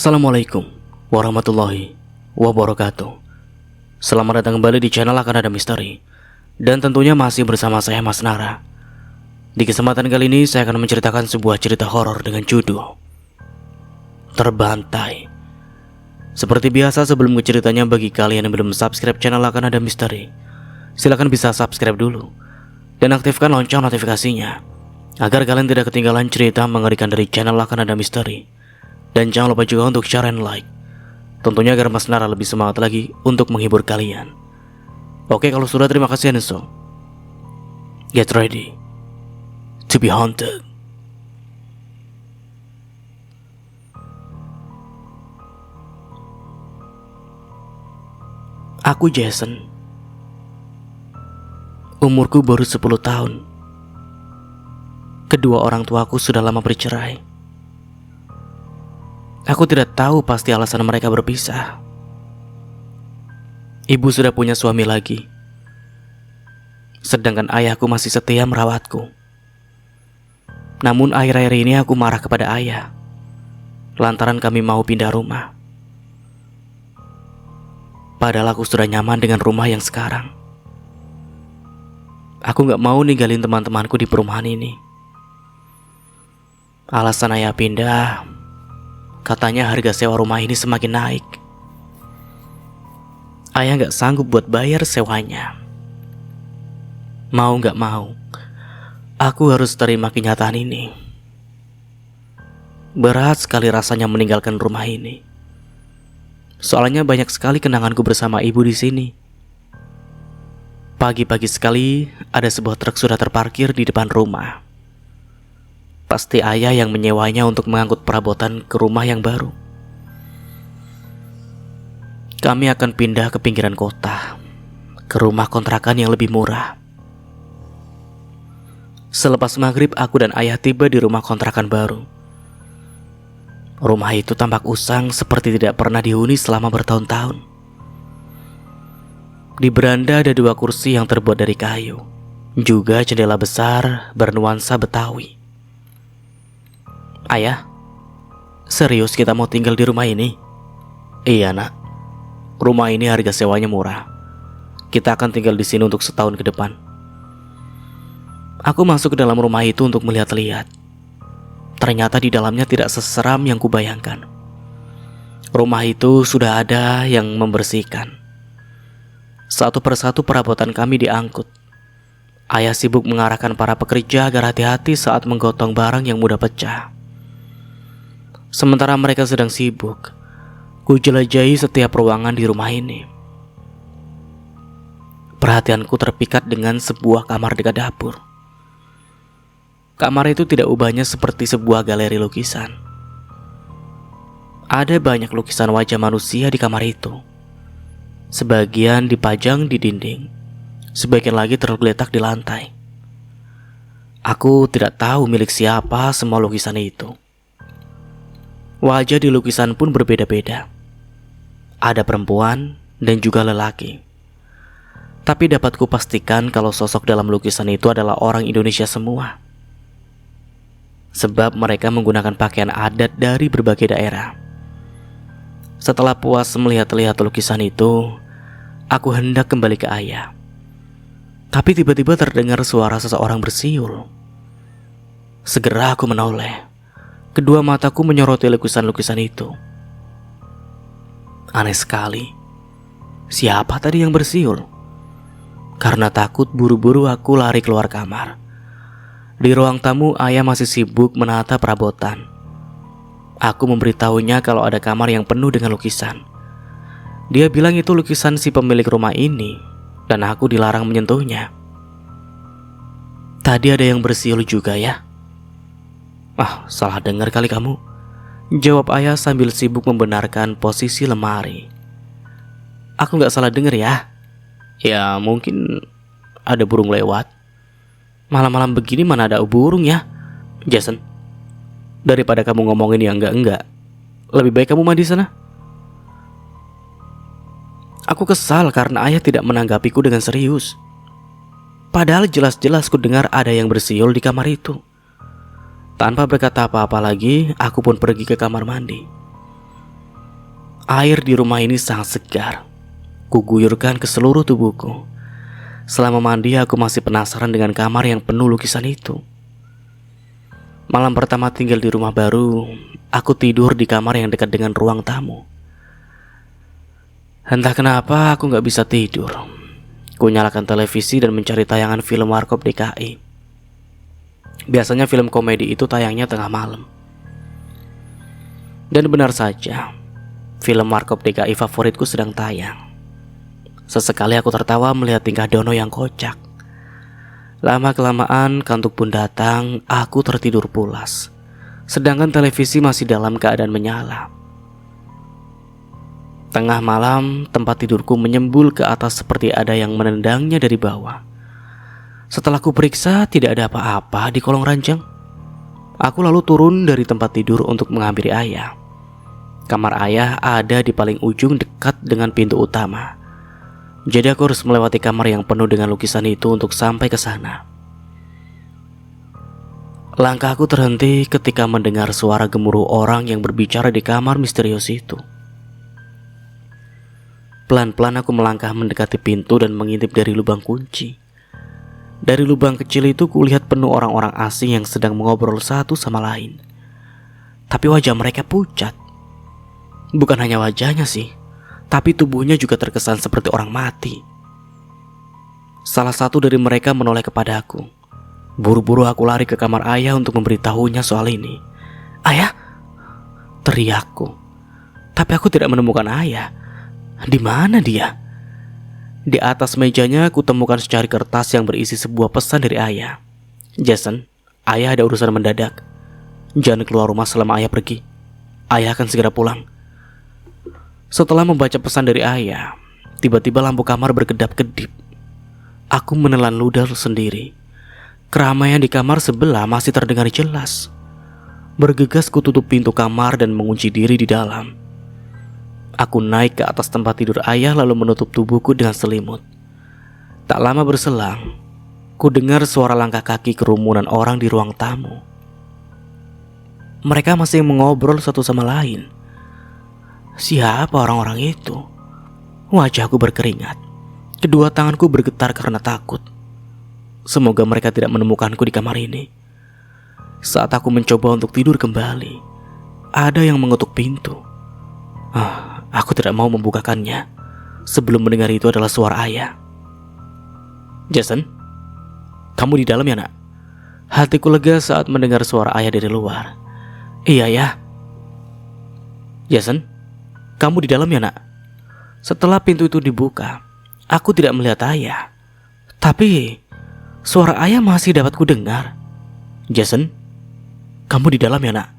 Assalamualaikum warahmatullahi wabarakatuh. Selamat datang kembali di channel Akan Ada Misteri. Dan tentunya masih bersama saya Mas Nara. Di kesempatan kali ini saya akan menceritakan sebuah cerita horor dengan judul Terbantai. Seperti biasa, sebelum ke ceritanya, bagi kalian yang belum subscribe channel Akan Ada Misteri, silahkan bisa subscribe dulu dan aktifkan lonceng notifikasinya agar kalian tidak ketinggalan cerita mengerikan dari channel Akan Ada Misteri. Dan jangan lupa juga untuk share and like, tentunya agar Mas Nara lebih semangat lagi untuk menghibur kalian. Oke, kalau sudah, terima kasih, and so get ready to be haunted. Aku Jason. Umurku baru 10 tahun. Kedua orang tuaku sudah lama bercerai. Aku tidak tahu pasti alasan mereka berpisah. Ibu sudah punya suami lagi, sedangkan ayahku masih setia merawatku. Namun akhir-akhir ini aku marah kepada ayah lantaran kami mau pindah rumah. Padahal aku sudah nyaman dengan rumah yang sekarang. Aku gak mau ninggalin teman-temanku di perumahan ini. Alasan ayah pindah, katanya harga sewa rumah ini semakin naik. Ayah gak sanggup buat bayar sewanya. Mau gak mau, aku harus terima kenyataan ini. Berat sekali rasanya meninggalkan rumah ini. Soalnya banyak sekali kenanganku bersama ibu di sini. Pagi-pagi sekali ada sebuah truk sudah terparkir di depan rumah. Pasti ayah yang menyewanya untuk mengangkut perabotan ke rumah yang baru. Kami akan pindah ke pinggiran kota, ke rumah kontrakan yang lebih murah. Selepas maghrib, aku dan ayah tiba di rumah kontrakan baru. Rumah itu tampak usang seperti tidak pernah dihuni selama bertahun-tahun. Di beranda ada 2 kursi yang terbuat dari kayu, juga jendela besar bernuansa Betawi. Ayah, serius kita mau tinggal di rumah ini? Iya nak, rumah ini harga sewanya murah. Kita akan tinggal di sini untuk setahun ke depan. Aku masuk ke dalam rumah itu untuk melihat-lihat. Ternyata di dalamnya tidak seseram yang kubayangkan. Rumah itu sudah ada yang membersihkan. Satu persatu perabotan kami diangkut. Ayah sibuk mengarahkan para pekerja agar hati-hati saat menggotong barang yang mudah pecah. Sementara mereka sedang sibuk, ku jelajahi setiap ruangan di rumah ini. Perhatianku terpikat dengan sebuah kamar dekat dapur. Kamar itu tidak ubahnya seperti sebuah galeri lukisan. Ada banyak lukisan wajah manusia di kamar itu. Sebagian dipajang di dinding, sebagian lagi tergeletak di lantai. Aku tidak tahu milik siapa semua lukisan itu. Wajah di lukisan pun berbeda-beda. Ada perempuan dan juga lelaki. Tapi dapat kupastikan kalau sosok dalam lukisan itu adalah orang Indonesia semua. Sebab mereka menggunakan pakaian adat dari berbagai daerah. Setelah puas melihat-lihat lukisan itu, aku hendak kembali ke ayah. Tapi tiba-tiba terdengar suara seseorang bersiul. Segera aku menoleh. Kedua mataku menyoroti lukisan-lukisan itu. Aneh sekali. Siapa tadi yang bersiul? Karena takut, buru-buru aku lari keluar kamar. Di ruang tamu, ayah masih sibuk menata perabotan. Aku memberitahunya kalau ada kamar yang penuh dengan lukisan. Dia bilang itu lukisan si pemilik rumah ini, dan aku dilarang menyentuhnya. Tadi ada yang bersiul juga ya? Ah, salah dengar kali kamu, jawab ayah sambil sibuk membenarkan posisi lemari. Aku gak salah dengar ya? Ya mungkin ada burung lewat. Malam-malam begini mana ada burung ya? Jason, daripada kamu ngomongin yang enggak-enggak, lebih baik kamu mandi sana. Aku kesal karena ayah tidak menanggapiku dengan serius. Padahal jelas-jelas ku dengar ada yang bersiul di kamar itu. Tanpa berkata apa-apa lagi, aku pun pergi ke kamar mandi. Air di rumah ini sangat segar. Kuguyurkan ke seluruh tubuhku. Selama mandi aku masih penasaran dengan kamar yang penuh lukisan itu. Malam pertama tinggal di rumah baru, aku tidur di kamar yang dekat dengan ruang tamu. Entah kenapa aku gak bisa tidur. Ku nyalakan televisi dan mencari tayangan film Warkop DKI. Biasanya film komedi itu tayangnya tengah malam. Dan benar saja, film Warkop DKI favoritku sedang tayang. Sesekali aku tertawa melihat tingkah Dono yang kocak. Lama-kelamaan kantuk pun datang, aku tertidur pulas. Sedangkan televisi masih dalam keadaan menyala. Tengah malam, tempat tidurku menyembul ke atas seperti ada yang menendangnya dari bawah. Setelah ku periksa, tidak ada apa-apa di kolong ranjang. Aku lalu turun dari tempat tidur untuk menghampiri ayah. Kamar ayah ada di paling ujung dekat dengan pintu utama. Jadi aku harus melewati kamar yang penuh dengan lukisan itu untuk sampai ke sana. Langkahku terhenti ketika mendengar suara gemuruh orang yang berbicara di kamar misterius itu. Pelan-pelan aku melangkah mendekati pintu dan mengintip dari lubang kunci. Dari lubang kecil itu kulihat penuh orang-orang asing yang sedang mengobrol satu sama lain. Tapi wajah mereka pucat. Bukan hanya wajahnya sih, tapi tubuhnya juga terkesan seperti orang mati. Salah satu dari mereka menoleh kepadaku. Buru-buru aku lari ke kamar ayah untuk memberitahunya soal ini. "Ayah!" teriakku. Tapi aku tidak menemukan ayah. Di mana dia? Di atas mejanya aku temukan secari kertas yang berisi sebuah pesan dari ayah. "Jason, ayah ada urusan mendadak. Jangan keluar rumah selama ayah pergi. Ayah akan segera pulang." Setelah membaca pesan dari ayah, tiba-tiba lampu kamar berkedap-kedip. Aku menelan ludah sendiri. Keramaian di kamar sebelah masih terdengar jelas. Bergegas ku tutup pintu kamar dan mengunci diri di dalam. Aku naik ke atas tempat tidur ayah lalu menutup tubuhku dengan selimut. Tak lama berselang, ku dengar suara langkah kaki kerumunan orang di ruang tamu. Mereka masih mengobrol satu sama lain. Siapa orang-orang itu? Wajahku berkeringat. Kedua tanganku bergetar karena takut. Semoga mereka tidak menemukanku di kamar ini. Saat aku mencoba untuk tidur kembali, ada yang mengetuk pintu. Aku tidak mau membukakannya sebelum mendengar itu adalah suara ayah. "Jason, kamu di dalam ya, nak?" Hatiku lega saat mendengar suara ayah dari luar. "Iya ya." "Jason, kamu di dalam ya, nak?" Setelah pintu itu dibuka, aku tidak melihat ayah. Tapi suara ayah masih dapat ku dengar. "Jason, kamu di dalam ya, nak?"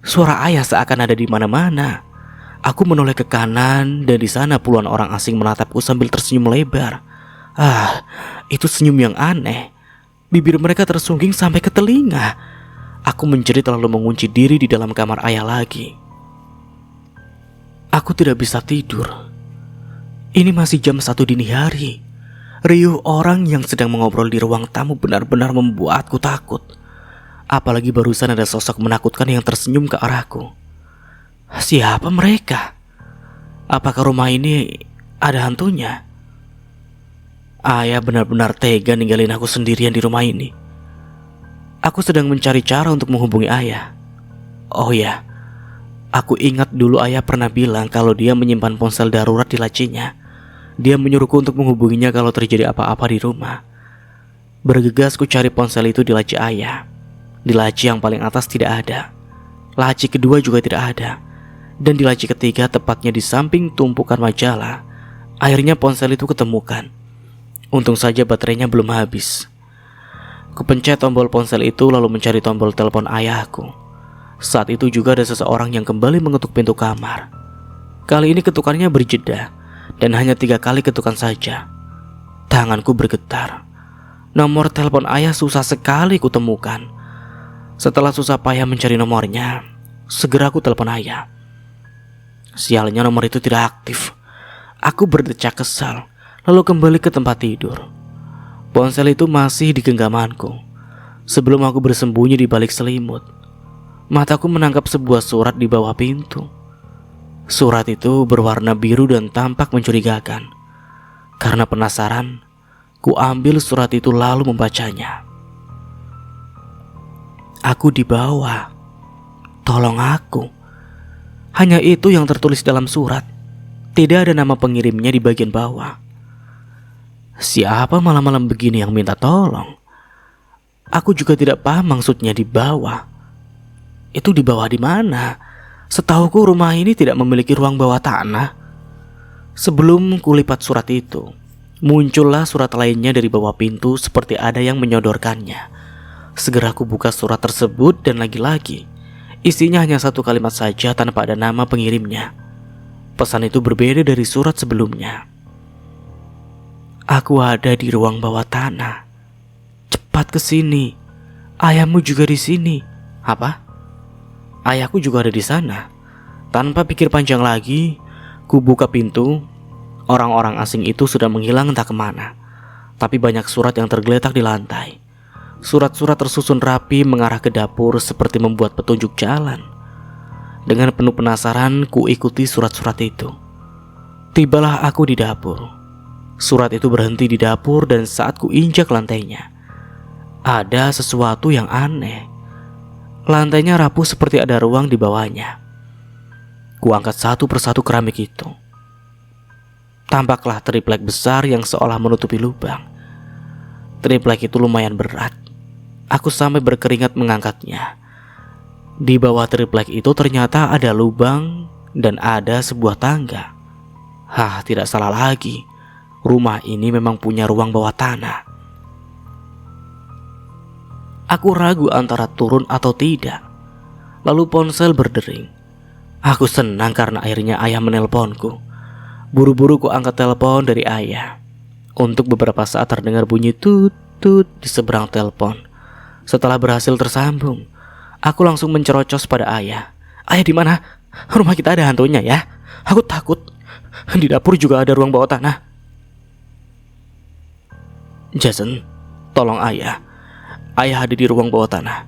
Suara ayah seakan ada di mana-mana. Aku menoleh ke kanan dan di sana puluhan orang asing menatapku sambil tersenyum lebar. Itu senyum yang aneh. Bibir mereka tersungging sampai ke telinga. Aku menjerit lalu mengunci diri di dalam kamar ayah lagi. Aku tidak bisa tidur. Ini masih jam 1 dini hari. Riuh orang yang sedang mengobrol di ruang tamu benar-benar membuatku takut. Apalagi barusan ada sosok menakutkan yang tersenyum ke arahku. Siapa mereka? Apakah rumah ini ada hantunya? Ayah benar-benar tega ninggalin aku sendirian di rumah ini. Aku sedang mencari cara untuk menghubungi ayah. Oh ya, aku ingat dulu ayah pernah bilang kalau dia menyimpan ponsel darurat di lacinya. Dia menyuruhku untuk menghubunginya kalau terjadi apa-apa di rumah. Bergegas ku cari ponsel itu di laci ayah. Di laci yang paling atas tidak ada. Laci kedua juga tidak ada. Dan di laci ketiga, tepatnya di samping tumpukan majalah, akhirnya ponsel itu ketemukan. Untung saja baterainya belum habis. Kupencet tombol ponsel itu lalu mencari tombol telepon ayahku. Saat itu juga ada seseorang yang kembali mengetuk pintu kamar. Kali ini ketukannya berjeda dan hanya 3 kali ketukan saja. Tanganku bergetar. Nomor telepon ayah susah sekali kutemukan. Setelah susah payah mencari nomornya, segera aku telepon ayah. Sialnya nomor itu tidak aktif. Aku berdecak kesal, lalu kembali ke tempat tidur. Ponsel itu masih di genggamanku. Sebelum aku bersembunyi di balik selimut, mataku menangkap sebuah surat di bawah pintu. Surat itu berwarna biru dan tampak mencurigakan. Karena penasaran, ku ambil surat itu lalu membacanya. Aku di bawah. Tolong aku. Hanya itu yang tertulis dalam surat. Tidak ada nama pengirimnya di bagian bawah. Siapa malam-malam begini yang minta tolong? Aku juga tidak paham maksudnya di bawah. Itu di bawah di mana? Setahuku rumah ini tidak memiliki ruang bawah tanah. Sebelum kulipat surat itu, muncullah surat lainnya dari bawah pintu seperti ada yang menyodorkannya. Segera aku buka surat tersebut dan lagi-lagi isinya hanya satu kalimat saja tanpa ada nama pengirimnya. Pesan itu berbeda dari surat sebelumnya. Aku ada di ruang bawah tanah. Cepat ke sini. Ayahmu juga di sini. Apa? Ayahku juga ada di sana. Tanpa pikir panjang lagi, ku buka pintu. Orang-orang asing itu sudah menghilang entah kemana. Tapi banyak surat yang tergeletak di lantai. Surat-surat tersusun rapi mengarah ke dapur seperti membuat petunjuk jalan. Dengan penuh penasaran, ku ikuti surat-surat itu. Tibalah aku di dapur. Surat itu berhenti di dapur dan saat ku injak lantainya, ada sesuatu yang aneh. Lantainya rapuh seperti ada ruang di bawahnya. Ku angkat satu persatu keramik itu. Tampaklah triplek besar yang seolah menutupi lubang. Triplek itu lumayan berat. Aku sampai berkeringat mengangkatnya. Di bawah triplek itu ternyata ada lubang dan ada sebuah tangga. Tidak salah lagi. Rumah ini memang punya ruang bawah tanah. Aku ragu antara turun atau tidak. Lalu ponsel berdering. Aku senang karena akhirnya ayah menelponku. Buru-buru ku angkat telepon dari ayah. Untuk beberapa saat terdengar bunyi tut-tut di seberang telepon. Setelah berhasil tersambung, aku langsung mencerocos pada ayah. Ayah di mana? Rumah kita ada hantunya ya. Aku takut. Di dapur juga ada ruang bawah tanah. Jason, tolong ayah. Ayah ada di ruang bawah tanah.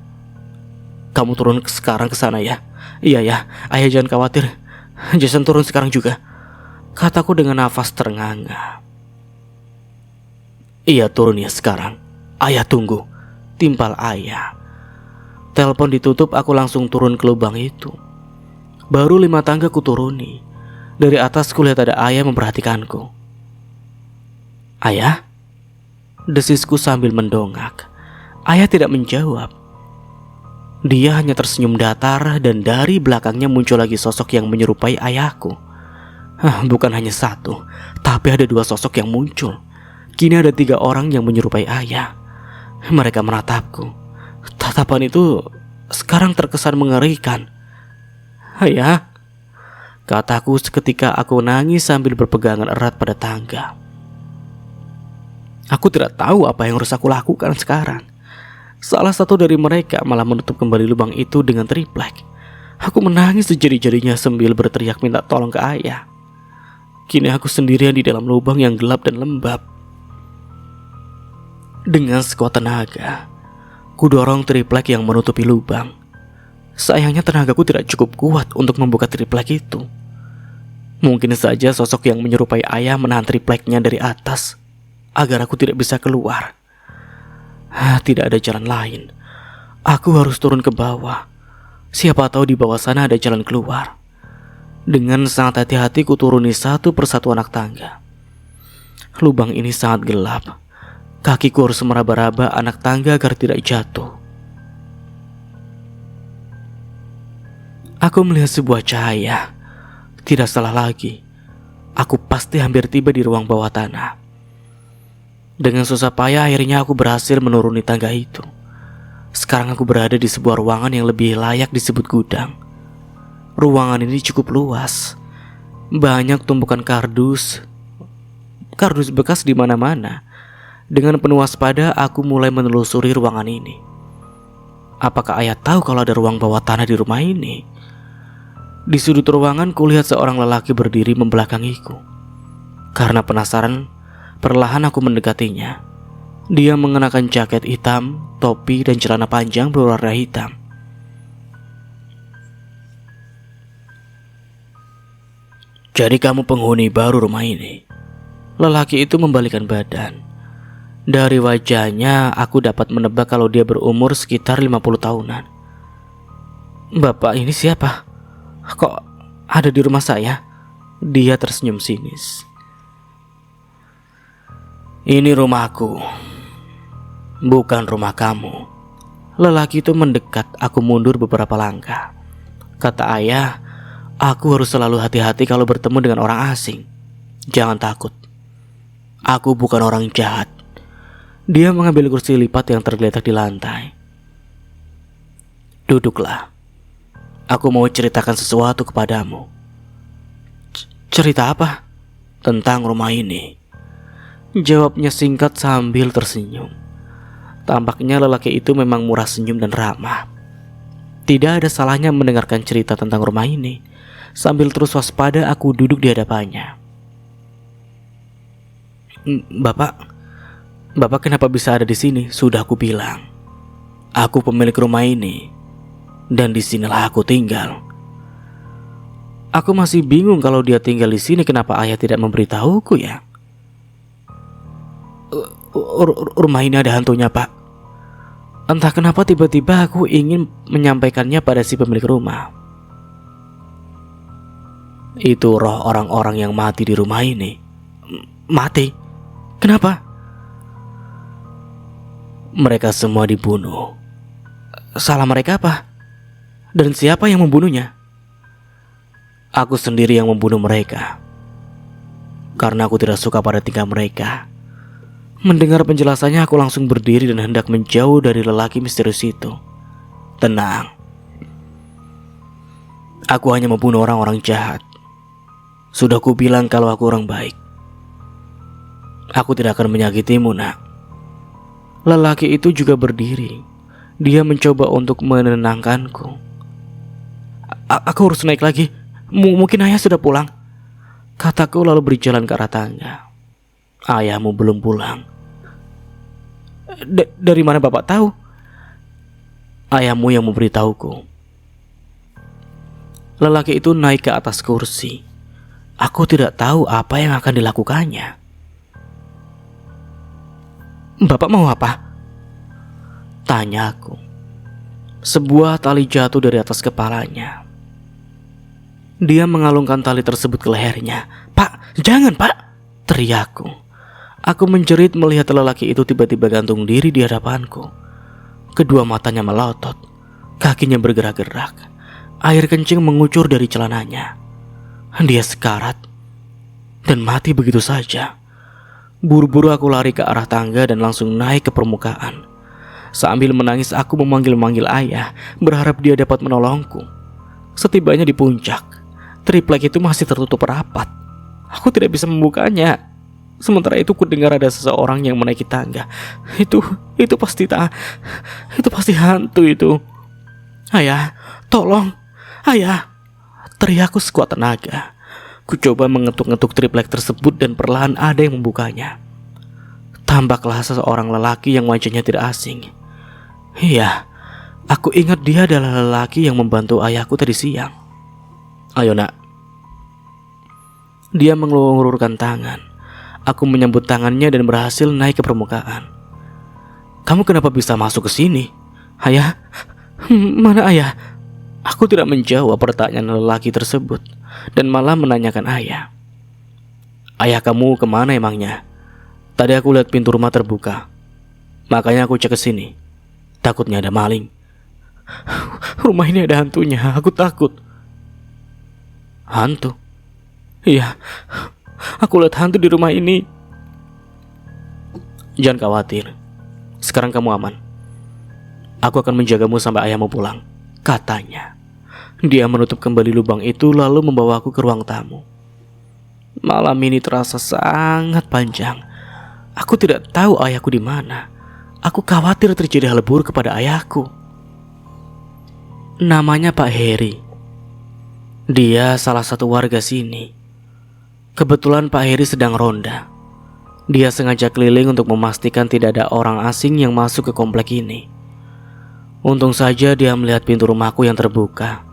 Kamu turun sekarang ke sana ya. Iya ya, ayah jangan khawatir. Jason turun sekarang juga, kataku dengan nafas terengah-engah. Iya turun ya sekarang. Ayah tunggu. Timpal ayah. Telepon ditutup, aku langsung turun ke lubang itu. Baru 5 tangga ku turuni. Dari atas kulihat ada ayah memperhatikanku. Ayah? Desisku sambil mendongak. Ayah tidak menjawab. Dia hanya tersenyum datar dan dari belakangnya muncul lagi sosok yang menyerupai ayahku. Bukan hanya satu, tapi ada 2 sosok yang muncul. Kini ada 3 orang yang menyerupai ayah. Mereka menatapku. Tatapan itu sekarang terkesan mengerikan. Ayah, kataku seketika aku nangis sambil berpegangan erat pada tangga. Aku tidak tahu apa yang harus aku lakukan sekarang. Salah satu dari mereka malah menutup kembali lubang itu dengan triplek. Aku menangis sejadi-jadinya sambil berteriak minta tolong ke ayah. Kini aku sendirian di dalam lubang yang gelap dan lembab. Dengan sekuat tenaga, ku dorong triplek yang menutupi lubang. Sayangnya tenagaku tidak cukup kuat untuk membuka triplek itu. Mungkin saja sosok yang menyerupai ayah menahan tripleknya dari atas agar aku tidak bisa keluar. Tidak ada jalan lain. Aku harus turun ke bawah. Siapa tahu di bawah sana ada jalan keluar. Dengan sangat hati-hati ku turuni satu persatu anak tangga. Lubang ini sangat gelap. Kakiku harus meraba-raba anak tangga agar tidak jatuh. Aku melihat sebuah cahaya. Tidak salah lagi. Aku pasti hampir tiba di ruang bawah tanah. Dengan susah payah akhirnya aku berhasil menuruni tangga itu. Sekarang aku berada di sebuah ruangan yang lebih layak disebut gudang. Ruangan ini cukup luas. Banyak tumpukan kardus. Kardus bekas di mana-mana. Dengan penuh waspada aku mulai menelusuri ruangan ini. Apakah ayah tahu kalau ada ruang bawah tanah di rumah ini? Di sudut ruangan kulihat seorang lelaki berdiri membelakangiku. Karena penasaran, perlahan aku mendekatinya. Dia mengenakan jaket hitam, topi dan celana panjang berwarna hitam. Jadi kamu penghuni baru rumah ini? Lelaki itu membalikkan badan. Dari wajahnya aku dapat menebak kalau dia berumur sekitar 50 tahunan. Bapak ini siapa? Kok ada di rumah saya? Dia tersenyum sinis. Ini rumahku, bukan rumah kamu. Lelaki itu mendekat, aku mundur beberapa langkah. Kata ayah, aku harus selalu hati-hati kalau bertemu dengan orang asing. Jangan takut, aku bukan orang jahat. Dia mengambil kursi lipat yang tergeletak di lantai. Duduklah. Aku mau ceritakan sesuatu kepadamu. Cerita apa? Tentang rumah ini. Jawabnya singkat sambil tersenyum. Tampaknya lelaki itu memang murah senyum dan ramah. Tidak ada salahnya mendengarkan cerita tentang rumah ini. Sambil terus waspada aku duduk di hadapannya. Bapak kenapa bisa ada di sini? Sudah aku bilang, aku pemilik rumah ini, dan disinilah aku tinggal. Aku masih bingung kalau dia tinggal di sini. Kenapa ayah tidak memberitahuku ya? Rumah ini ada hantunya, Pak. Entah kenapa tiba-tiba aku ingin menyampaikannya pada si pemilik rumah. Itu roh orang-orang yang mati di rumah ini. Mati? Kenapa? Mereka semua dibunuh. Salah mereka apa? Dan siapa yang membunuhnya? Aku sendiri yang membunuh mereka. Karena aku tidak suka pada tingkah mereka. Mendengar penjelasannya aku langsung berdiri dan hendak menjauh dari lelaki misterius itu. Tenang. Aku hanya membunuh orang-orang jahat. Sudah ku bilang kalau aku orang baik. Aku tidak akan menyakitimu, nak. Lelaki itu juga berdiri. Dia mencoba untuk menenangkanku. Aku harus naik lagi. Mungkin ayah sudah pulang, kataku lalu berjalan ke arah tangga. Ayahmu belum pulang. Dari mana bapak tahu? Ayahmu yang memberitahuku. Lelaki itu naik ke atas kursi. Aku tidak tahu apa yang akan dilakukannya. Bapak mau apa? Tanyaku. Sebuah tali jatuh dari atas kepalanya. Dia mengalungkan tali tersebut ke lehernya. Pak, jangan pak! Teriakku. Aku menjerit melihat lelaki itu tiba-tiba gantung diri di hadapanku. Kedua matanya melotot. Kakinya bergerak-gerak. Air kencing mengucur dari celananya. Dia sekarat dan mati begitu saja. Buru-buru aku lari ke arah tangga dan langsung naik ke permukaan. Sambil menangis aku memanggil-manggil ayah, berharap dia dapat menolongku. Setibanya di puncak, triplek itu masih tertutup rapat. Aku tidak bisa membukanya. Sementara itu ku dengar ada seseorang yang menaiki tangga. Itu pasti hantu itu. Ayah, tolong. Ayah, teriakku sekuat tenaga. Ku coba mengetuk-ngetuk triplek tersebut dan perlahan ada yang membukanya. Tampaklah seseorang lelaki yang wajahnya tidak asing. Iya, aku ingat dia adalah lelaki yang membantu ayahku tadi siang. Ayo nak. Dia mengulurkan tangan. Aku menyambut tangannya dan berhasil naik ke permukaan. Kamu kenapa bisa masuk ke sini? Ayah? Mana ayah? Aku tidak menjawab pertanyaan lelaki tersebut dan malah menanyakan ayah. Ayah kamu kemana emangnya? Tadi aku lihat pintu rumah terbuka. Makanya aku cek ke sini. Takutnya ada maling. Rumah ini ada hantunya, aku takut. Hantu? Iya, aku lihat hantu di rumah ini. Jangan khawatir. Sekarang kamu aman. Aku akan menjagamu sampai ayahmu pulang, katanya. Dia menutup kembali lubang itu lalu membawaku ke ruang tamu. Malam ini terasa sangat panjang. Aku tidak tahu ayahku di mana. Aku khawatir terjadi hal buruk kepada ayahku. Namanya Pak Heri. Dia salah satu warga sini. Kebetulan Pak Heri sedang ronda. Dia sengaja keliling untuk memastikan tidak ada orang asing yang masuk ke komplek ini. Untung saja dia melihat pintu rumahku yang terbuka,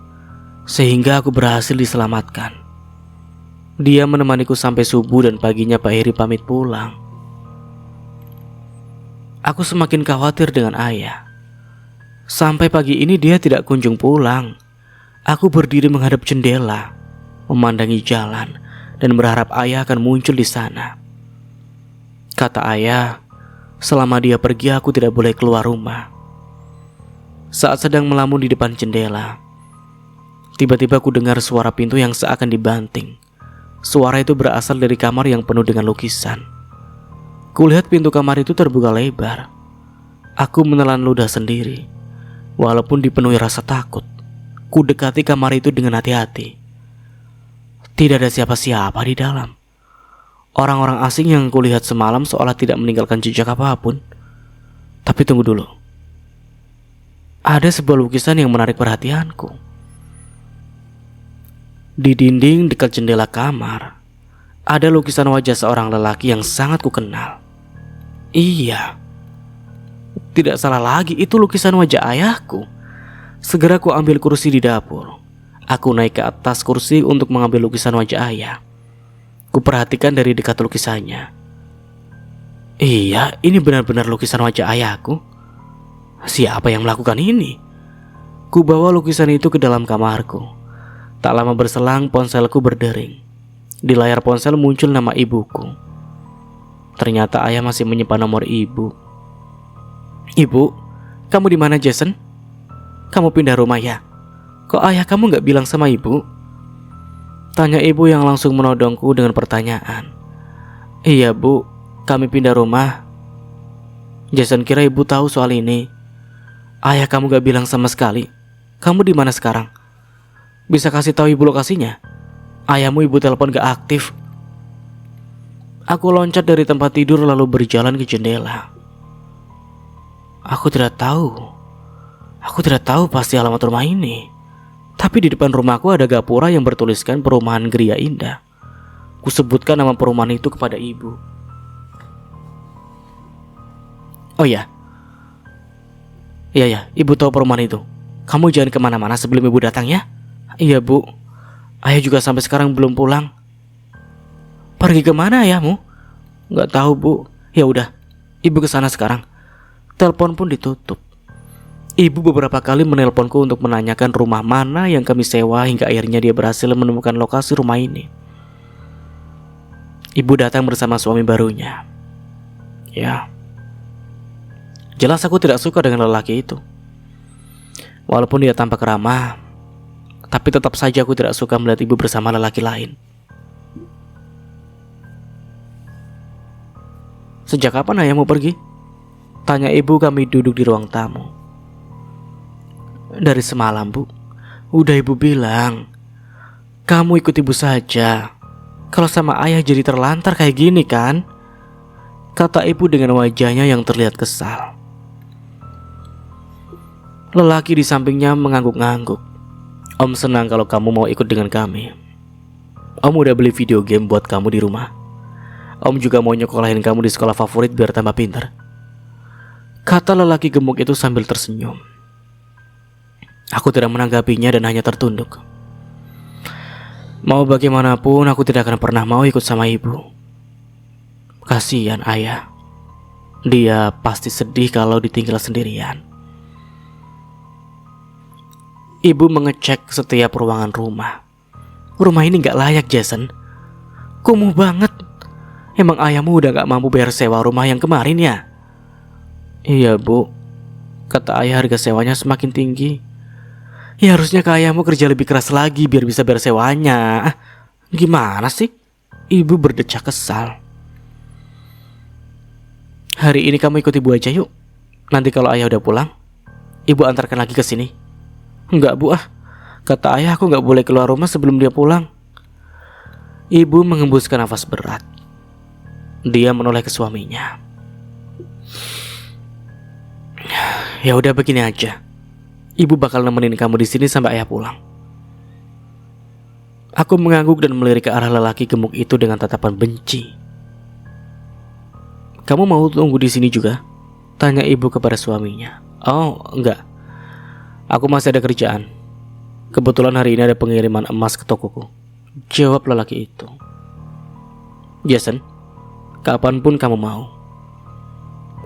sehingga aku berhasil diselamatkan. Dia menemaniku sampai subuh dan paginya Pak Heri pamit pulang. Aku semakin khawatir dengan ayah. Sampai pagi ini dia tidak kunjung pulang. Aku berdiri menghadap jendela, memandangi jalan, dan berharap ayah akan muncul di sana. Kata ayah, selama dia pergi aku tidak boleh keluar rumah. Saat sedang melamun di depan jendela, tiba-tiba aku dengar suara pintu yang seakan dibanting. Suara itu berasal dari kamar yang penuh dengan lukisan. Kulihat pintu kamar itu terbuka lebar. Aku menelan ludah sendiri. Walaupun dipenuhi rasa takut, ku dekati kamar itu dengan hati-hati. Tidak ada siapa-siapa di dalam. Orang-orang asing yang kulihat semalam seolah tidak meninggalkan jejak apapun. Tapi tunggu dulu. Ada sebuah lukisan yang menarik perhatianku. Di dinding dekat jendela kamar, ada lukisan wajah seorang lelaki yang sangat kukenal. Iya, tidak salah lagi, itu lukisan wajah ayahku. Segera ku ambil kursi di dapur. Aku naik ke atas kursi untuk mengambil lukisan wajah ayah. Ku perhatikan dari dekat lukisannya. Iya, ini benar-benar lukisan wajah ayahku. Siapa yang melakukan ini? Ku bawa lukisan itu ke dalam kamarku. Tak lama berselang ponselku berdering. Di layar ponsel muncul nama ibuku. Ternyata ayah masih menyimpan nomor ibu. Ibu, kamu di mana Jason? Kamu pindah rumah ya? Kok ayah kamu gak bilang sama ibu? Tanya ibu yang langsung menodongku dengan pertanyaan. Iya bu, kami pindah rumah. Jason kira ibu tahu soal ini. Ayah kamu gak bilang sama sekali. Kamu di mana sekarang? Bisa kasih tahu ibu lokasinya? Ayahmu ibu telepon gak aktif. Aku loncat dari tempat tidur lalu berjalan ke jendela. Aku tidak tahu pasti alamat rumah ini. Tapi di depan rumahku ada gapura yang bertuliskan Perumahan Gria Indah. Kusebutkan nama perumahan itu kepada ibu. Oh ya, iya, ibu tahu perumahan itu. Kamu jangan kemana-mana sebelum ibu datang ya. Iya bu, ayah juga sampai sekarang belum pulang. Pergi kemana ayahmu? Gak tahu bu. Ya udah, ibu kesana sekarang. Telepon pun ditutup. Ibu beberapa kali menelponku untuk menanyakan rumah mana yang kami sewa hingga akhirnya dia berhasil menemukan lokasi rumah ini. Ibu datang bersama suami barunya. Ya, jelas aku tidak suka dengan lelaki itu. Walaupun dia tampak ramah, tapi tetap saja aku tidak suka melihat ibu bersama lelaki lain. Sejak kapan ayahmu pergi? Tanya ibu kami duduk di ruang tamu. Dari semalam bu. Udah ibu bilang, kamu ikut ibu saja. Kalau sama ayah jadi terlantar kayak gini kan? Kata ibu dengan wajahnya yang terlihat kesal. Lelaki di sampingnya mengangguk-ngangguk. Om senang kalau kamu mau ikut dengan kami. Om udah beli video game buat kamu di rumah. Om juga mau nyekolahin kamu di sekolah favorit biar tambah pintar. Kata lelaki gemuk itu sambil tersenyum. Aku tidak menanggapinya dan hanya tertunduk. Mau bagaimanapun aku tidak akan pernah mau ikut sama ibu. Kasihan ayah. Dia pasti sedih kalau ditinggal sendirian. Ibu mengecek setiap ruangan rumah. Rumah ini gak layak Jason. Kumuh banget. Emang ayahmu udah gak mampu bayar sewa rumah yang kemarin ya? Iya bu. Kata ayah harga sewanya semakin tinggi. Ya harusnya ke ayahmu kerja lebih keras lagi biar bisa bayar sewanya. Gimana sih? Ibu berdecak kesal. Hari ini kamu ikut ibu aja yuk. Nanti kalau ayah udah pulang, ibu antarkan lagi ke sini. Enggak bu kata ayah aku gak boleh keluar rumah sebelum dia pulang. Ibu mengembuskan nafas berat. Dia menoleh ke suaminya. Ya udah begini aja. Ibu bakal nemenin kamu di sini sampai ayah pulang. Aku mengangguk dan melirik ke arah lelaki gemuk itu dengan tatapan benci. Kamu mau tunggu di sini juga? Tanya ibu kepada suaminya. Oh, enggak. Aku masih ada kerjaan. Kebetulan hari ini ada pengiriman emas ke tokoku. Jawab lelaki itu. Jason, kapanpun kamu mau,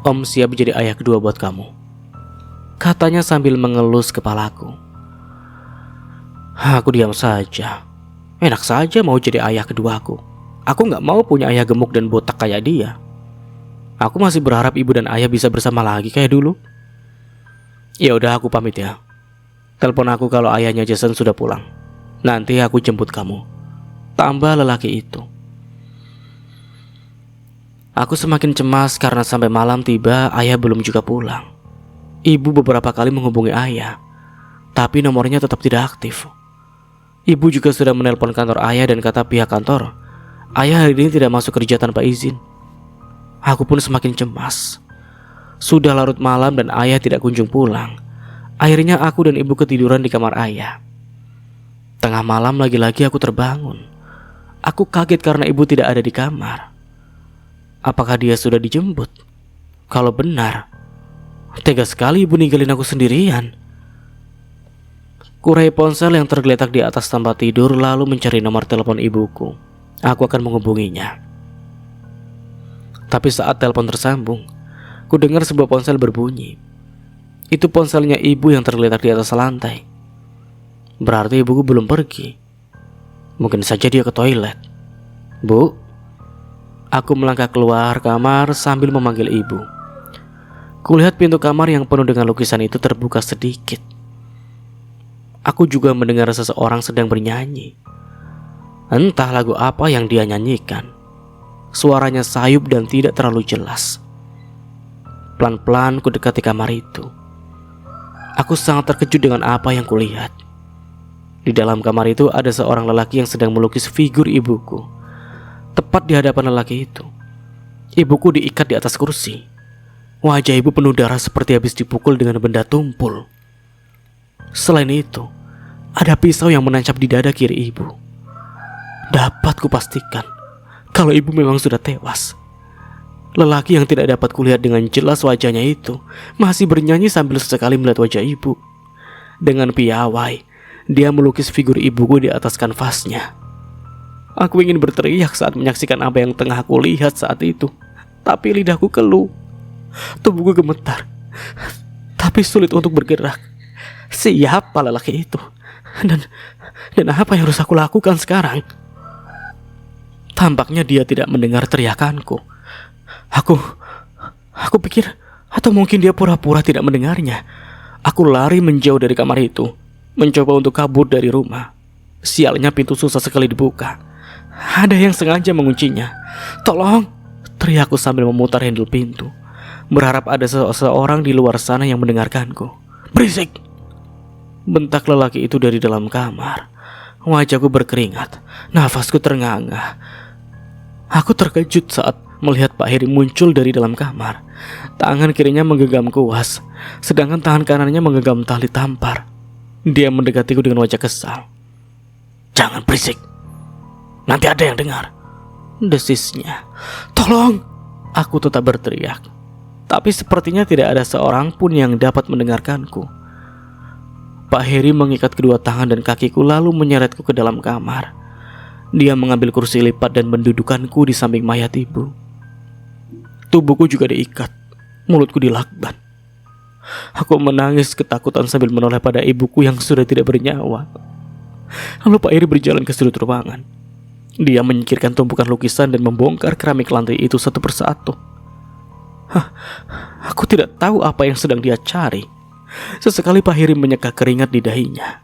Om siap jadi ayah kedua buat kamu, katanya sambil mengelus kepalaku. Aku diam saja. Enak saja mau jadi ayah keduaku. Aku gak mau punya ayah gemuk dan botak kayak dia. Aku masih berharap ibu dan ayah bisa bersama lagi kayak dulu. Ya udah, aku pamit ya. Telepon aku kalau ayahnya Jason sudah pulang. Nanti aku jemput kamu, tambah lelaki itu. Aku semakin cemas karena sampai malam tiba ayah belum juga pulang. Ibu beberapa kali menghubungi ayah, tapi nomornya tetap tidak aktif. Ibu juga sudah menelpon kantor ayah dan kata pihak kantor, ayah hari ini tidak masuk kerja tanpa izin. Aku pun semakin cemas. Sudah larut malam dan ayah tidak kunjung pulang. Akhirnya aku dan ibu ketiduran di kamar ayah. Tengah malam lagi-lagi aku terbangun. Aku kaget karena ibu tidak ada di kamar. Apakah dia sudah dijemput? Kalau benar, tega sekali ibu ninggalin aku sendirian. Kurai ponsel yang tergeletak di atas tempat tidur lalu mencari nomor telepon ibuku. Aku akan menghubunginya. Tapi saat telepon tersambung, ku dengar sebuah ponsel berbunyi. Itu ponselnya ibu yang tergeletak di atas lantai. Berarti ibuku belum pergi. Mungkin saja dia ke toilet. Bu, aku melangkah keluar kamar sambil memanggil ibu. Kulihat pintu kamar yang penuh dengan lukisan itu terbuka sedikit. Aku juga mendengar seseorang sedang bernyanyi. Entah lagu apa yang dia nyanyikan. Suaranya sayup dan tidak terlalu jelas. Pelan-pelan ku dekati kamar itu. Aku sangat terkejut dengan apa yang kulihat. Di dalam kamar itu ada seorang lelaki yang sedang melukis figur ibuku. Tepat di hadapan lelaki itu, ibuku diikat di atas kursi. Wajah ibu penuh darah seperti habis dipukul dengan benda tumpul. Selain itu, ada pisau yang menancap di dada kiri ibu. Dapat kupastikan kalau ibu memang sudah tewas. Lelaki yang tidak dapat kulihat dengan jelas wajahnya itu masih bernyanyi sambil sesekali melihat wajah ibu. Dengan piawai, dia melukis figur ibuku di atas kanvasnya. Aku ingin berteriak saat menyaksikan apa yang tengah aku lihat saat itu, tapi lidahku keluh. Tubuhku gemetar, tapi sulit untuk bergerak. Siapa lelaki itu? Dan apa yang harus aku lakukan sekarang? Tampaknya dia tidak mendengar teriakanku. Aku pikir, atau mungkin dia pura-pura tidak mendengarnya. Aku lari menjauh dari kamar itu, mencoba untuk kabur dari rumah. Sialnya pintu susah sekali dibuka. Ada yang sengaja menguncinya. Tolong! Teriakku sambil memutar handle pintu, berharap ada seseorang di luar sana yang mendengarkanku. Berisik! Bentak lelaki itu dari dalam kamar. Wajahku berkeringat, nafasku ternganga. Aku terkejut saat melihat Pak Heri muncul dari dalam kamar. Tangan kirinya menggenggam kuas, sedangkan tangan kanannya menggenggam tali tampar. Dia mendekatiku dengan wajah kesal. Jangan berisik, nanti ada yang dengar, desisnya. Tolong! Aku tetap berteriak, tapi sepertinya tidak ada seorang pun yang dapat mendengarkanku. Pak Heri mengikat kedua tangan dan kakiku lalu menyeretku ke dalam kamar. Dia mengambil kursi lipat dan mendudukkanku di samping mayat ibu. Tubuhku juga diikat, mulutku dilakban. Aku menangis ketakutan sambil menoleh pada ibuku yang sudah tidak bernyawa. Lalu Pak Heri berjalan ke sudut ruangan. Dia menyingkirkan tumpukan lukisan dan membongkar keramik lantai itu satu persatu. Aku tidak tahu apa yang sedang dia cari. Sesekali Pak Heri menyeka keringat di dahinya.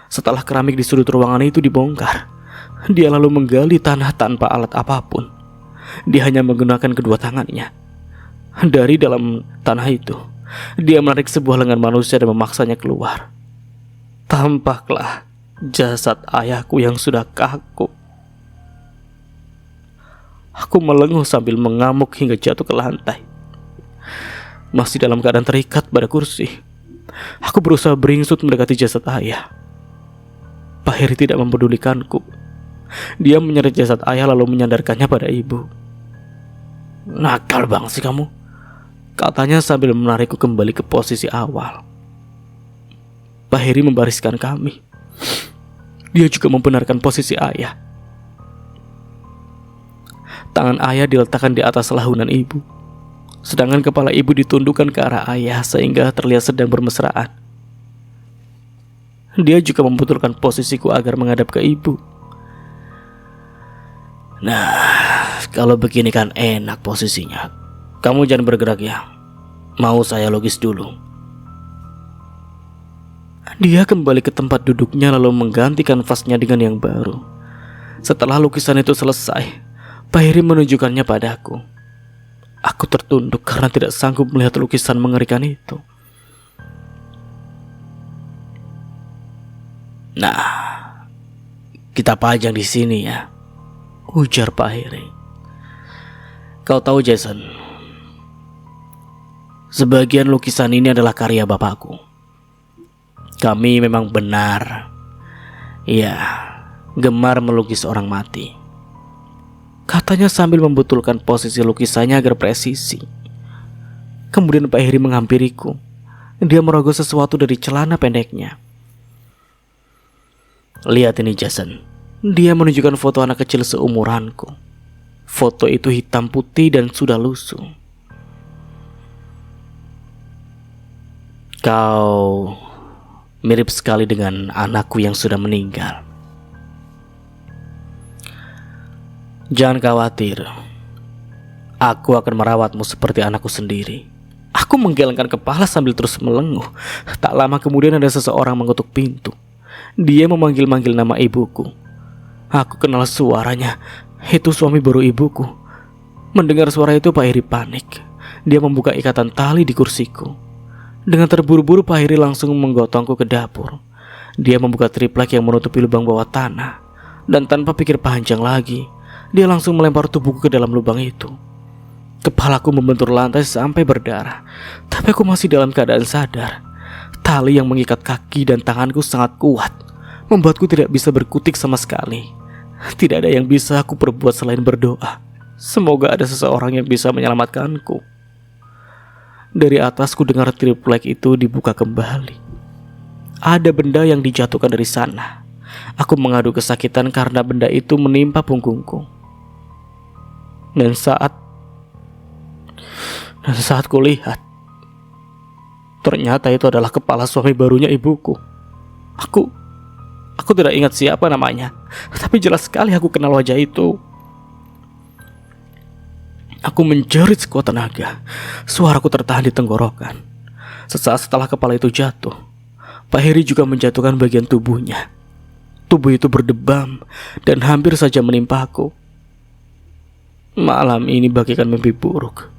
Setelah keramik di sudut ruangan itu dibongkar, dia lalu menggali tanah tanpa alat apapun. Dia hanya menggunakan kedua tangannya. Dari dalam tanah itu, dia menarik sebuah lengan manusia dan memaksanya keluar. Tampaklah jasad ayahku yang sudah kaku. Aku melenguh sambil mengamuk hingga jatuh ke lantai. Masih dalam keadaan terikat pada kursi, aku berusaha beringsut mendekati jasad ayah. Pak Heri tidak mempedulikanku. Dia menyeret jasad ayah lalu menyandarkannya pada ibu. Nakal banget sih kamu, katanya sambil menarikku kembali ke posisi awal. Pak Heri membariskan kami. Dia juga membenarkan posisi ayah. Tangan ayah diletakkan di atas lahunan ibu, sedangkan kepala ibu ditundukkan ke arah ayah sehingga terlihat sedang bermesraan. Dia juga membetulkan posisiku agar menghadap ke ibu. Nah, kalau begini kan enak posisinya. Kamu jangan bergerak ya. Mau saya lukis dulu. Dia kembali ke tempat duduknya lalu mengganti kanvasnya dengan yang baru. Setelah lukisan itu selesai, Pak Heri menunjukkannya padaku. Aku tertunduk karena tidak sanggup melihat lukisan mengerikan itu. Nah, kita pajang di sini ya, ujar Pak Heri. Kau tahu Jason, sebagian lukisan ini adalah karya bapakku. Kami memang benar, ya, gemar melukis orang mati, katanya sambil membetulkan posisi lukisannya agar presisi. Kemudian Pak Heri menghampiriku. Dia merogoh sesuatu dari celana pendeknya. Lihat ini Jason. Dia menunjukkan foto anak kecil seumuranku. Foto itu hitam putih dan sudah lusuh. Kau mirip sekali dengan anakku yang sudah meninggal. Jangan khawatir, aku akan merawatmu seperti anakku sendiri. Aku menggelengkan kepala sambil terus melenguh. Tak lama kemudian ada seseorang mengetuk pintu. Dia memanggil-manggil nama ibuku. Aku kenal suaranya. Itu suami baru ibuku. Mendengar suara itu Pak Heri panik. Dia membuka ikatan tali di kursiku. Dengan terburu-buru Pak Heri langsung menggotongku ke dapur. Dia membuka triplek yang menutupi lubang bawah tanah. Dan tanpa pikir panjang lagi, dia langsung melempar tubuhku ke dalam lubang itu. Kepalaku membentur lantai sampai berdarah. Tapi aku masih dalam keadaan sadar. Tali yang mengikat kaki dan tanganku sangat kuat, membuatku tidak bisa berkutik sama sekali. Tidak ada yang bisa aku perbuat selain berdoa. Semoga ada seseorang yang bisa menyelamatkanku. Dari atas ku dengar triplek itu dibuka kembali. Ada benda yang dijatuhkan dari sana. Aku mengadu kesakitan karena benda itu menimpa punggungku. Dan saat ku lihat, ternyata itu adalah kepala suami barunya ibuku. Aku tidak ingat siapa namanya, tapi jelas sekali aku kenal wajah itu. Aku menjerit sekuat tenaga. Suaraku tertahan di tenggorokan. Sesaat setelah kepala itu jatuh, Pak Heri juga menjatuhkan bagian tubuhnya. Tubuh itu berdebam dan hampir saja menimpaku. Malam ini bagaikan mimpi buruk.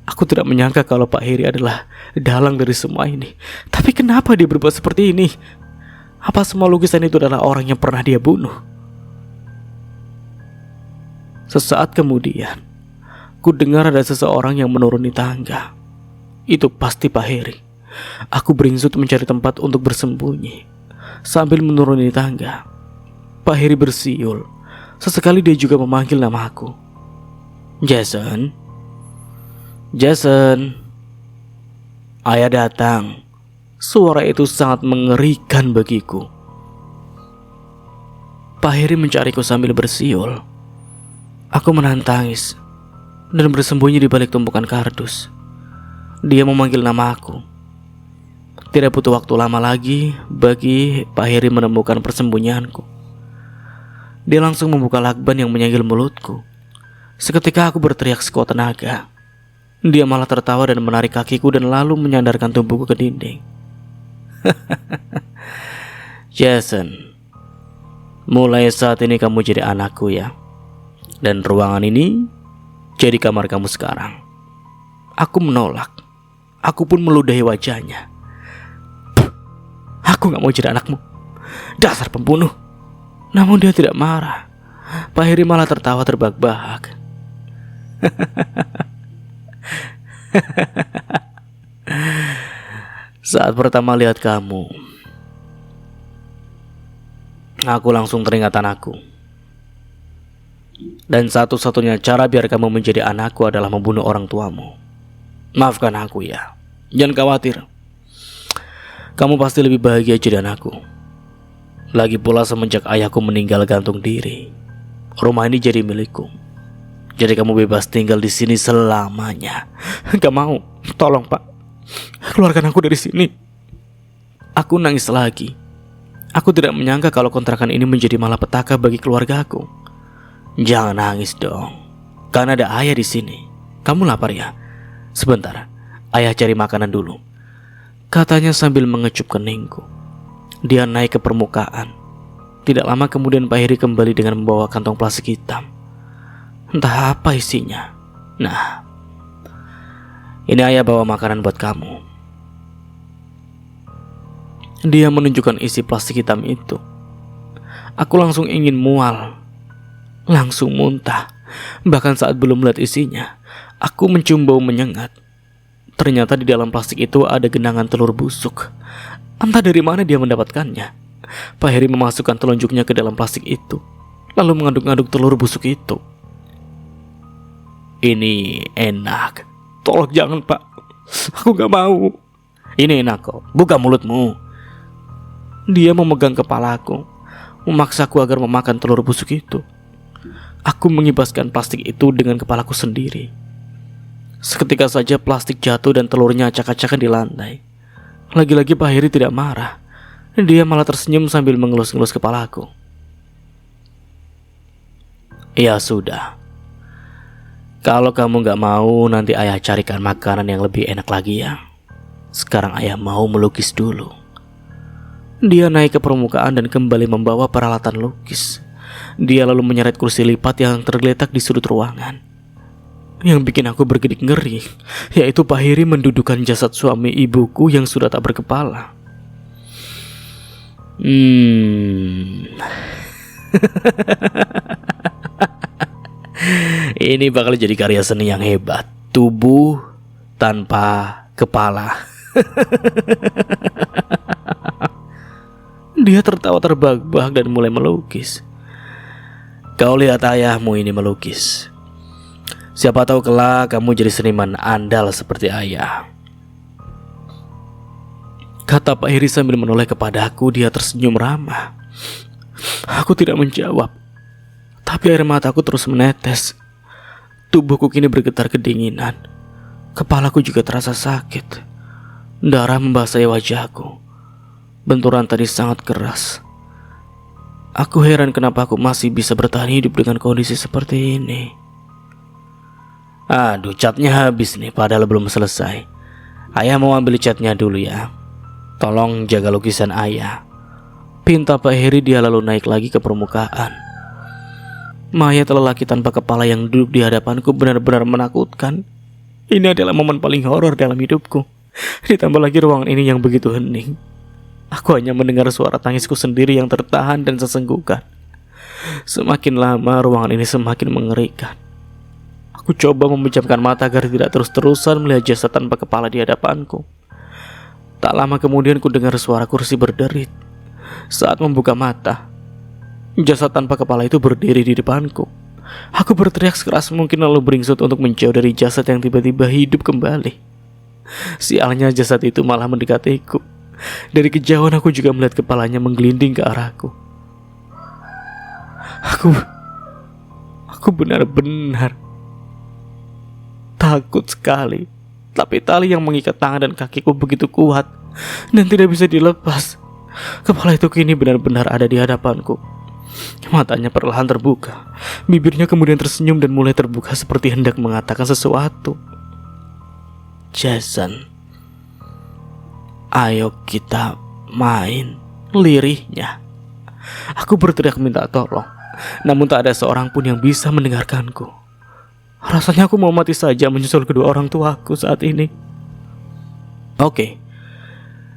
Aku tidak menyangka kalau Pak Heri adalah dalang dari semua ini. Tapi kenapa dia berbuat seperti ini? Apa semua lukisan itu adalah orang yang pernah dia bunuh? Sesaat kemudian, ku dengar ada seseorang yang menuruni tangga. Itu pasti Pak Heri. Aku beringsut mencari tempat untuk bersembunyi. Sambil menuruni tangga, Pak Heri bersiul. Sesekali dia juga memanggil namaku. Jason. Jason, ayah datang. Suara itu sangat mengerikan bagiku. Pak Heri mencariku sambil bersiul. Aku menahan tangis dan bersembunyi di balik tumpukan kardus. Dia memanggil nama aku. Tidak butuh waktu lama lagi bagi Pak Heri menemukan persembunyianku. Dia langsung membuka lakban yang menyegel mulutku. Seketika aku berteriak sekuat tenaga. Dia malah tertawa dan menarik kakiku dan lalu menyandarkan tubuhku ke dinding. Jason, mulai saat ini kamu jadi anakku ya. Dan ruangan ini jadi kamar kamu sekarang. Aku menolak. Aku pun meludahi wajahnya. Aku gak mau jadi anakmu, dasar pembunuh. Namun dia tidak marah. Pak Heri malah tertawa terbahak-bahak. Saat pertama lihat kamu, aku langsung teringat anakku. Dan satu-satunya cara biar kamu menjadi anakku adalah membunuh orang tuamu. Maafkan aku ya. Jangan khawatir. Kamu pasti lebih bahagia jadi anakku. Lagi pula semenjak ayahku meninggal gantung diri, rumah ini jadi milikku. Jadi kamu bebas tinggal di sini selamanya. Gak mau, tolong Pak, keluarkan aku dari sini. Aku nangis lagi. Aku tidak menyangka kalau kontrakan ini menjadi malapetaka bagi keluarga aku. Jangan nangis dong, kan ada ayah di sini. Kamu lapar ya? Sebentar, ayah cari makanan dulu, katanya sambil mengecup keningku. Dia naik ke permukaan. Tidak lama kemudian Pak Heri kembali dengan membawa kantong plastik hitam. Entah apa isinya. Nah, ini ayah bawa makanan buat kamu. Dia menunjukkan isi plastik hitam itu. Aku langsung ingin mual, langsung muntah. Bahkan saat belum melihat isinya, aku mencium bau menyengat. Ternyata di dalam plastik itu ada genangan telur busuk. Entah dari mana dia mendapatkannya. Pak Heri memasukkan telunjuknya ke dalam plastik itu, lalu mengaduk-aduk telur busuk itu. Ini enak. Tolong jangan Pak, aku gak mau. Ini enak kok, buka mulutmu. Dia memegang kepalaku, memaksaku agar memakan telur busuk itu. Aku mengibaskan plastik itu dengan kepalaku sendiri. Seketika saja plastik jatuh dan telurnya acak-acakan di lantai. Lagi-lagi Pak Heri tidak marah. Dia malah tersenyum sambil mengelus-ngelus kepalaku. Ya sudah, kalau kamu gak mau, nanti ayah carikan makanan yang lebih enak lagi ya. Sekarang ayah mau melukis dulu. Dia naik ke permukaan dan kembali membawa peralatan lukis. Dia lalu menyeret kursi lipat yang tergeletak di sudut ruangan. Yang bikin aku bergedik ngeri, yaitu Pak Heri mendudukan jasad suami ibuku yang sudah tak berkepala. Ini bakal jadi karya seni yang hebat. Tubuh tanpa kepala. Dia tertawa terbahak-bahak dan mulai melukis. Kau lihat ayahmu ini melukis. Siapa tahu kelak kamu jadi seniman andal seperti ayah, kata Pak Heri sambil menoleh kepadaku. Dia tersenyum ramah. Aku tidak menjawab, tapi air mataku terus menetes. Tubuhku kini bergetar kedinginan. Kepalaku juga terasa sakit. Darah membasahi wajahku. Benturan tadi sangat keras. Aku heran kenapa aku masih bisa bertahan hidup dengan kondisi seperti ini. Aduh, catnya habis nih, padahal belum selesai. Ayah mau ambil catnya dulu ya. Tolong jaga lukisan ayah, pinta Pak Heri. Dia lalu naik lagi ke permukaan. Mayat lelaki tanpa kepala yang duduk di hadapanku benar-benar menakutkan. Ini adalah momen paling horor dalam hidupku. Ditambah lagi ruangan ini yang begitu hening. Aku hanya mendengar suara tangisku sendiri yang tertahan dan sesenggukan. Semakin lama ruangan ini semakin mengerikan. Aku coba memejamkan mata agar tidak terus-terusan melihat jasad tanpa kepala di hadapanku. Tak lama kemudian ku dengar suara kursi berderit. Saat membuka mata, jasad tanpa kepala itu berdiri di depanku. Aku berteriak sekeras mungkin lalu beringsut untuk menjauh dari jasad yang tiba-tiba hidup kembali. Sialnya jasad itu malah mendekatiku. Dari kejauhan aku juga melihat kepalanya menggelinding ke arahku. Aku benar-benar takut sekali. Tapi tali yang mengikat tangan dan kakiku begitu kuat dan tidak bisa dilepas. Kepala itu kini benar-benar ada di hadapanku. Matanya perlahan terbuka. Bibirnya kemudian tersenyum dan mulai terbuka seperti hendak mengatakan sesuatu. Jason, ayo kita main, lirihnya. Aku berteriak minta tolong, namun tak ada seorang pun yang bisa mendengarkanku. Rasanya aku mau mati saja menyusul kedua orang tuaku saat ini. Oke,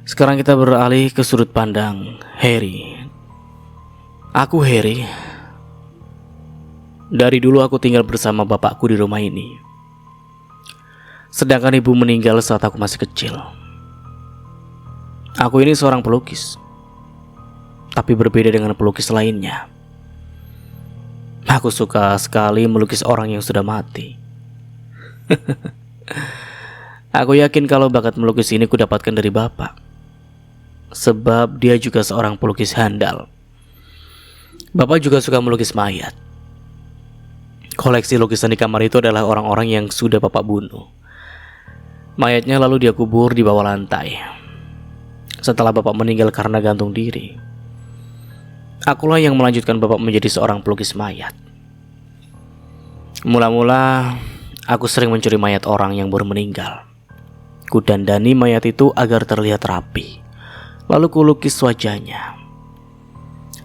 sekarang kita beralih ke sudut pandang Heri. Aku Heri. Dari dulu aku tinggal bersama bapakku di rumah ini. Sedangkan ibu meninggal saat aku masih kecil. Aku ini seorang pelukis, tapi berbeda dengan pelukis lainnya. Aku suka sekali melukis orang yang sudah mati. Aku yakin kalau bakat melukis ini kudapatkan dari bapak, sebab dia juga seorang pelukis handal. Bapak juga suka melukis mayat. Koleksi lukisan di kamar itu adalah orang-orang yang sudah Bapak bunuh. Mayatnya lalu dia kubur di bawah lantai. Setelah Bapak meninggal karena gantung diri, akulah yang melanjutkan Bapak menjadi seorang pelukis mayat. Mula-mula aku sering mencuri mayat orang yang baru meninggal. Kudandani mayat itu agar terlihat rapi, lalu kulukis wajahnya.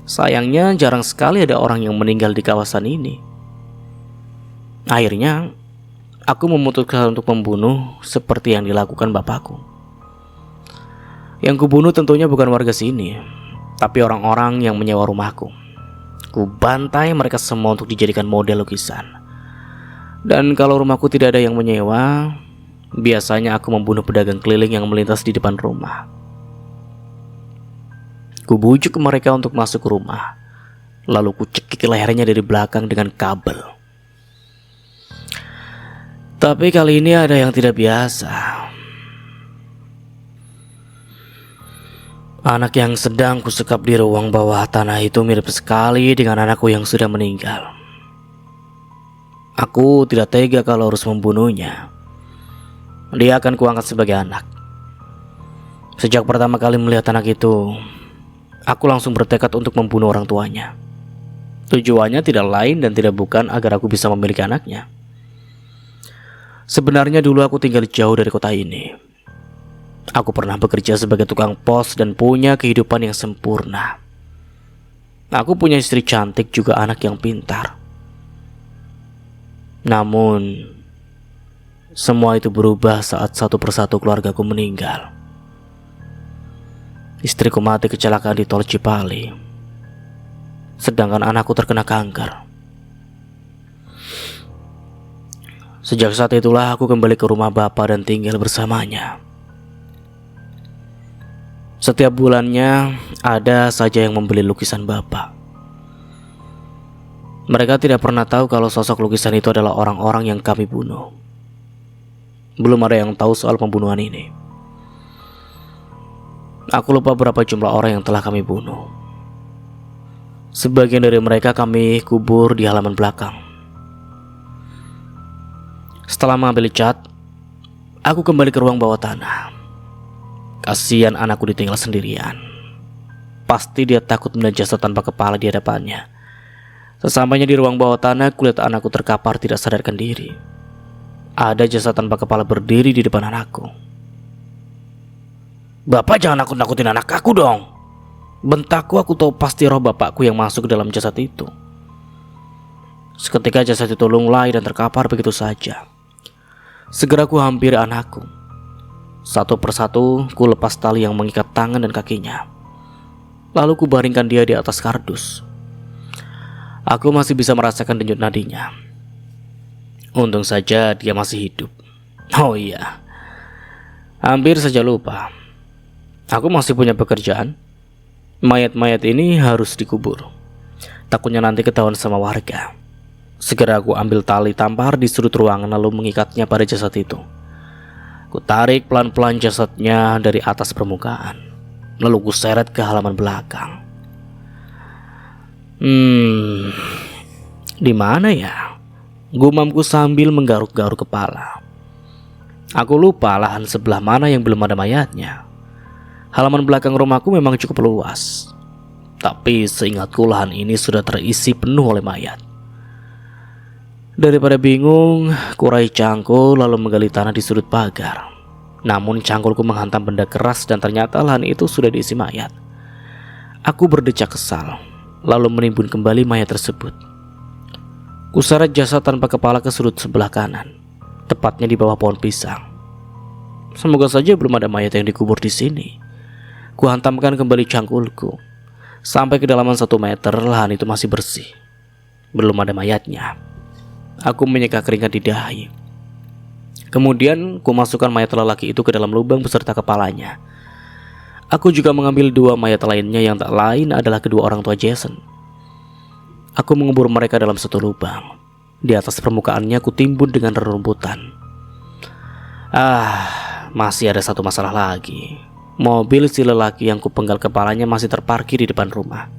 Sayangnya jarang sekali ada orang yang meninggal di kawasan ini. Akhirnya aku memutuskan untuk membunuh seperti yang dilakukan bapakku. Yang kubunuh tentunya bukan warga sini, tapi orang-orang yang menyewa rumahku. Ku bantai mereka semua untuk dijadikan model lukisan. Dan kalau rumahku tidak ada yang menyewa, biasanya aku membunuh pedagang keliling yang melintas di depan rumah. Ku bujuk mereka untuk masuk ke rumah, lalu ku cekik lehernya dari belakang dengan kabel. Tapi kali ini ada yang tidak biasa. Anak yang sedang kusekap di ruang bawah tanah itu mirip sekali dengan anakku yang sudah meninggal. Aku tidak tega kalau harus membunuhnya. Dia akan kuangkat sebagai anak. Sejak pertama kali melihat anak itu, aku langsung bertekad untuk membunuh orang tuanya. Tujuannya tidak lain dan tidak bukan agar aku bisa memiliki anaknya. Sebenarnya dulu aku tinggal jauh dari kota ini. Aku pernah bekerja sebagai tukang pos dan punya kehidupan yang sempurna. Aku punya istri cantik juga anak yang pintar. Namun, semua itu berubah saat satu persatu keluargaku meninggal. Istriku mati kecelakaan di tol Cipali, sedangkan anakku terkena kanker. Sejak saat itulah aku kembali ke rumah bapak dan tinggal bersamanya. Setiap bulannya ada saja yang membeli lukisan bapak. Mereka tidak pernah tahu kalau sosok lukisan itu adalah orang-orang yang kami bunuh. Belum ada yang tahu soal pembunuhan ini. Aku lupa berapa jumlah orang yang telah kami bunuh. Sebagian dari mereka kami kubur di halaman belakang. Setelah mengambil cat, aku kembali ke ruang bawah tanah. Kasihan anakku ditinggal sendirian. Pasti dia takut melihat jasad tanpa kepala di hadapannya. Sesampainya di ruang bawah tanah, kulihat anakku terkapar tidak sadarkan diri. Ada jasad tanpa kepala berdiri di depan anakku. "Bapak jangan nakut-nakutin anak aku dong!" Bentakku. Aku tahu pasti roh bapakku yang masuk ke dalam jasad itu. Seketika jasad itu lunglai dan terkapar begitu saja. Segera ku hampiri anakku. Satu persatu ku lepas tali yang mengikat tangan dan kakinya. Lalu ku baringkan dia di atas kardus. Aku masih bisa merasakan denyut nadinya. Untung saja dia masih hidup. Oh iya, hampir saja lupa. Aku masih punya pekerjaan. Mayat-mayat ini harus dikubur. Takutnya nanti ketahuan sama warga. Segera aku ambil tali tampar di sudut ruangan lalu mengikatnya pada jasad itu. Ku tarik pelan-pelan jasadnya dari atas permukaan, lalu ku seret ke halaman belakang. Di mana ya? Gumamku sambil menggaruk-garuk kepala. Aku lupa lahan sebelah mana yang belum ada mayatnya. Halaman belakang rumahku memang cukup luas, tapi seingatku lahan ini sudah terisi penuh oleh mayat. Daripada bingung, ku raih cangkul lalu menggali tanah di sudut pagar. Namun cangkulku menghantam benda keras dan ternyata lahan itu sudah diisi mayat. Aku berdecak kesal, lalu menimbun kembali mayat tersebut. Kuseret jasad tanpa kepala ke sudut sebelah kanan, tepatnya di bawah pohon pisang. Semoga saja belum ada mayat yang dikubur di sini. Kuhantamkan kembali cangkulku. Sampai kedalaman 1 meter, lahan itu masih bersih. Belum ada mayatnya. Aku menyeka keringat di dahi. Kemudian ku masukkan mayat lelaki itu ke dalam lubang beserta kepalanya. Aku juga mengambil 2 mayat lainnya yang tak lain adalah kedua orang tua Jason. Aku mengubur mereka dalam satu lubang. Di atas permukaannya ku timbun dengan rerumputan. Masih ada satu masalah lagi. Mobil si lelaki yang kupenggal kepalanya masih terparkir di depan rumah.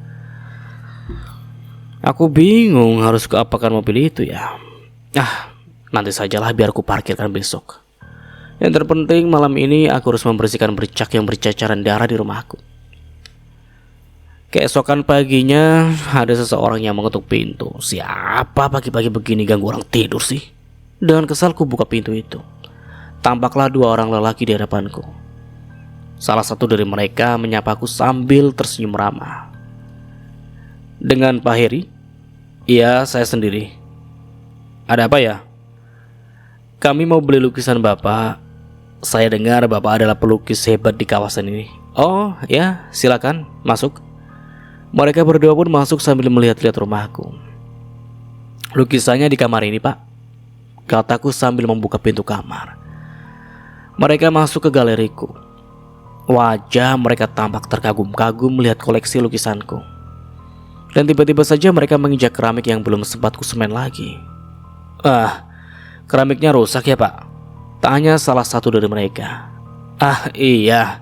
Aku bingung harus keapakan mobil itu ya. Nanti sajalah, biar aku parkirkan besok. Yang terpenting malam ini aku harus membersihkan bercak yang bercacaran darah di rumahku. Keesokan paginya ada seseorang yang mengetuk pintu. Siapa pagi-pagi begini ganggu orang tidur sih? Dengan kesal ku buka pintu itu. Tampaklah dua orang lelaki di hadapanku. Salah satu dari mereka menyapaku sambil tersenyum ramah. Dengan Pak Heri? Iya, saya sendiri. Ada apa ya? Kami mau beli lukisan Bapak. Saya dengar Bapak adalah pelukis hebat di kawasan ini. Oh ya, silakan masuk. Mereka berdua pun masuk sambil melihat-lihat rumahku. Lukisannya di kamar ini, Pak, kataku sambil membuka pintu kamar. Mereka masuk ke galeriku. Wajah mereka tampak terkagum-kagum melihat koleksi lukisanku. Dan tiba-tiba saja mereka menginjak keramik yang belum sempat kusemen lagi. Keramiknya rusak ya, Pak? Tanya salah satu dari mereka. Iya,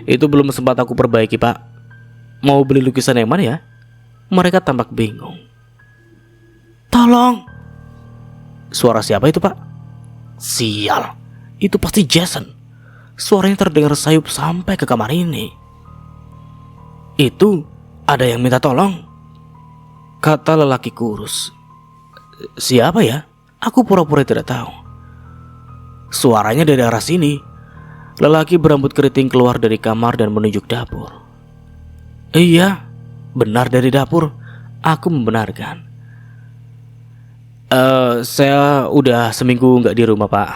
itu belum sempat aku perbaiki, Pak. Mau beli lukisan yang mana ya? Mereka tampak bingung. Tolong! Suara siapa itu, Pak? Sial, itu pasti Jason. Suaranya terdengar sayup sampai ke kamar ini. Itu ada yang minta tolong, kata lelaki kurus. Siapa ya? Aku pura-pura tidak tahu. Suaranya dari arah sini. Lelaki berambut keriting keluar dari kamar dan menunjuk dapur. Iya, benar dari dapur. Aku membenarkan. Saya udah seminggu nggak di rumah, Pak.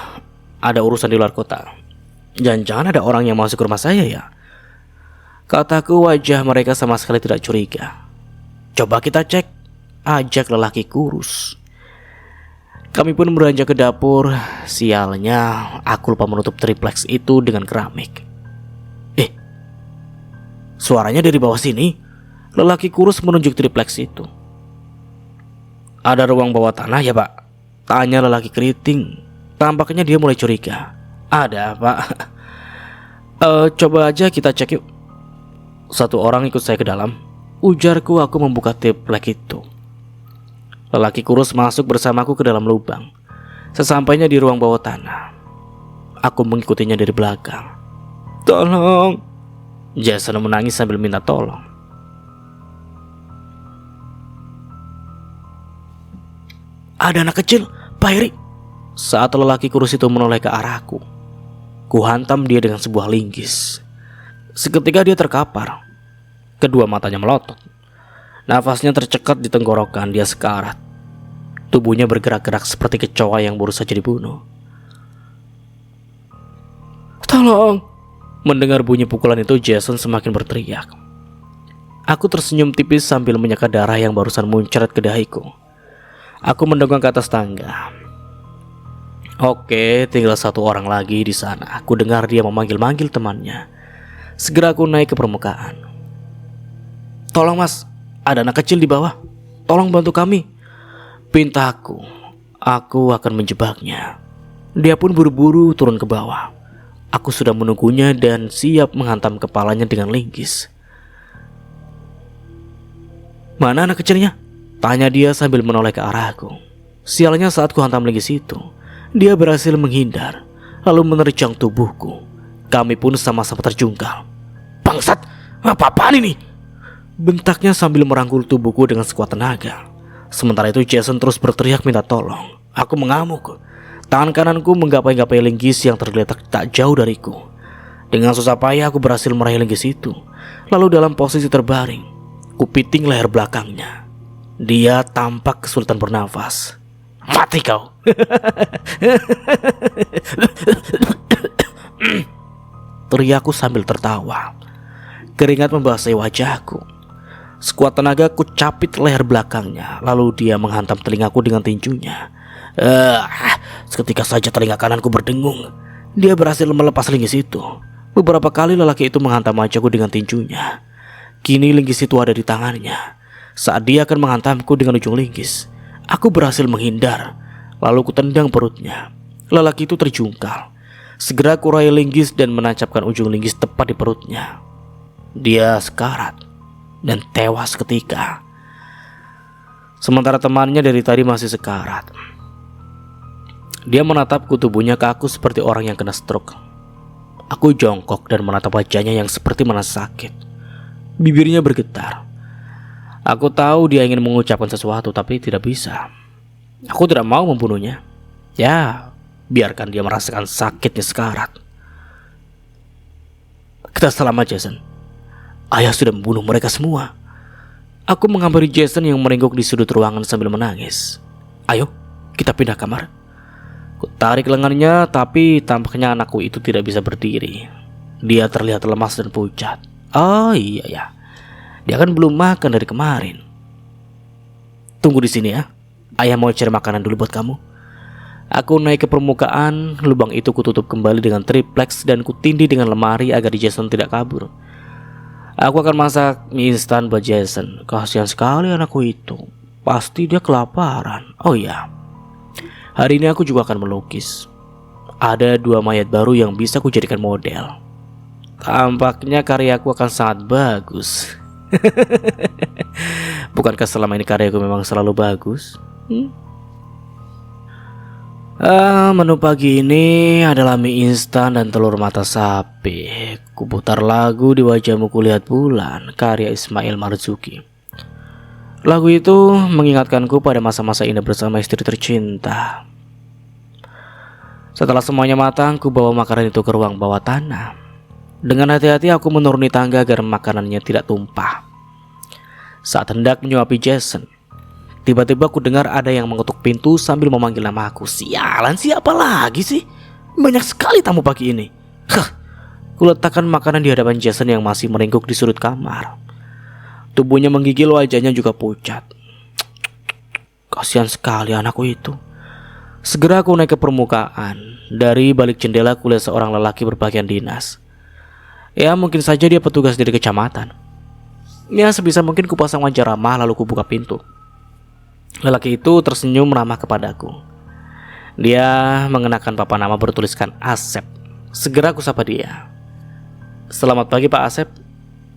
Ada urusan di luar kota. Jangan-jangan ada orang yang masuk ke rumah saya ya? Kataku, wajah mereka sama sekali tidak curiga. Coba kita cek, ajak lelaki kurus. Kami pun beranjak ke dapur. Sialnya, aku lupa menutup triplex itu dengan keramik. Suaranya dari bawah sini. Lelaki kurus menunjuk triplex itu. Ada ruang bawah tanah ya, Pak? Tanya lelaki keriting. Tampaknya dia mulai curiga. Ada, Pak. Coba aja kita cek yuk. Satu orang ikut saya ke dalam. Ujarku, aku membuka triplex itu. Lelaki kurus masuk bersamaku ke dalam lubang. Sesampainya di ruang bawah tanah, aku mengikutinya dari belakang. Tolong! Jason menangis sambil minta tolong. Ada anak kecil, Pak Heri. Saat lelaki kurus itu menoleh ke arahku, kuhantam dia dengan sebuah linggis. Seketika dia terkapar. Kedua matanya melotot. Nafasnya tercekat di tenggorokan, dia sekarat. Tubuhnya bergerak-gerak seperti kecoa yang baru saja dibunuh. Tolong! Mendengar bunyi pukulan itu, Jason semakin berteriak. Aku tersenyum tipis sambil menyeka darah yang barusan muncrat ke dahiku. Aku mendongak ke atas tangga. Oke, tinggal satu orang lagi di sana. Aku dengar dia memanggil-manggil temannya. Segera aku naik ke permukaan. Tolong mas, ada anak kecil di bawah. Tolong bantu kami, pintaku. Aku akan menjebaknya. Dia pun buru-buru turun ke bawah. Aku sudah menunggunya dan siap menghantam kepalanya dengan linggis. Mana anak kecilnya? Tanya dia sambil menoleh ke arahku. Sialnya, saat ku hantam linggis itu, dia berhasil menghindar, lalu menerjang tubuhku. Kami pun sama-sama terjungkal. Bangsat, apa-apaan ini? Bentaknya sambil merangkul tubuhku dengan sekuat tenaga. Sementara itu Jason terus berteriak minta tolong. Aku mengamuk. Tangan kananku menggapai-gapai linggis yang tergeletak tak jauh dariku. Dengan susah payah aku berhasil meraih linggis itu. Lalu dalam posisi terbaring, kupiting leher belakangnya. Dia tampak kesulitan bernafas. Mati kau! Teriakku sambil tertawa. Keringat membasahi wajahku. Sekuat tenaga ku capit leher belakangnya. Lalu dia menghantam telingaku dengan tinjunya. Seketika saja telinga kananku berdengung. Dia berhasil melepas linggis itu. Beberapa kali lelaki itu menghantam wajahku dengan tinjunya. Kini linggis itu ada di tangannya. Saat dia akan menghantamku dengan ujung linggis, aku berhasil menghindar. Lalu ku tendang perutnya. Lelaki itu terjungkal. Segera ku raih linggis dan menancapkan ujung linggis tepat di perutnya. Dia sekarat dan tewas seketika. Sementara temannya dari tadi masih sekarat. Dia menatapku, tubuhnya kaku seperti orang yang kena stroke. Aku jongkok dan menatap wajahnya yang seperti merasa sakit. Bibirnya bergetar. Aku tahu dia ingin mengucapkan sesuatu tapi tidak bisa. Aku tidak mau membunuhnya. Ya, biarkan dia merasakan sakitnya sekarat. Kita selamat, Jason. Ayah sudah membunuh mereka semua. Aku menghampiri Jason yang merenggok di sudut ruangan sambil menangis. Ayo, kita pindah kamar. Ku tarik lengannya, tapi tampaknya anakku itu tidak bisa berdiri. Dia terlihat lemas dan pucat. Oh iya ya, dia kan belum makan dari kemarin. Tunggu di sini ya. Ayah mau cari makanan dulu buat kamu. Aku naik ke permukaan. Lubang itu kututup kembali dengan triplex dan kutindih dengan lemari agar Jason tidak kabur. Aku akan masak mie instan buat Jason. Kasihan sekali anakku itu. Pasti dia kelaparan. Oh iya, hari ini aku juga akan melukis. Ada 2 mayat baru yang bisa kujadikan model. Tampaknya karyaku akan sangat bagus. Bukankah selama ini karyaku memang selalu bagus? Menu pagi ini adalah mie instan dan telur mata sapi. Kuputar lagu Di Wajahmu Kulihat Bulan, karya Ismail Marzuki. Lagu itu mengingatkanku pada masa-masa indah bersama istri tercinta. Setelah semuanya matang, ku bawa makanan itu ke ruang bawah tanah. Dengan hati-hati aku menuruni tangga agar makanannya tidak tumpah. Saat hendak menyuapi Jason, tiba-tiba ku dengar ada yang mengetuk pintu sambil memanggil nama aku. Sialan, siapa lagi sih? Banyak sekali tamu pagi ini. Ku letakkan makanan di hadapan Jason yang masih meringkuk di sudut kamar. Tubuhnya menggigil, wajahnya juga pucat. Kasihan sekali anakku itu. Segera aku naik ke permukaan. Dari balik jendela ku lihat seorang lelaki berpakaian dinas. Ya, mungkin saja dia petugas dari kecamatan. Ya, sebisa mungkin ku pasang wajah ramah lalu ku buka pintu. Lelaki itu tersenyum ramah kepadaku. Dia mengenakan papan nama bertuliskan Asep. Segera aku sapa dia. Selamat pagi Pak Asep.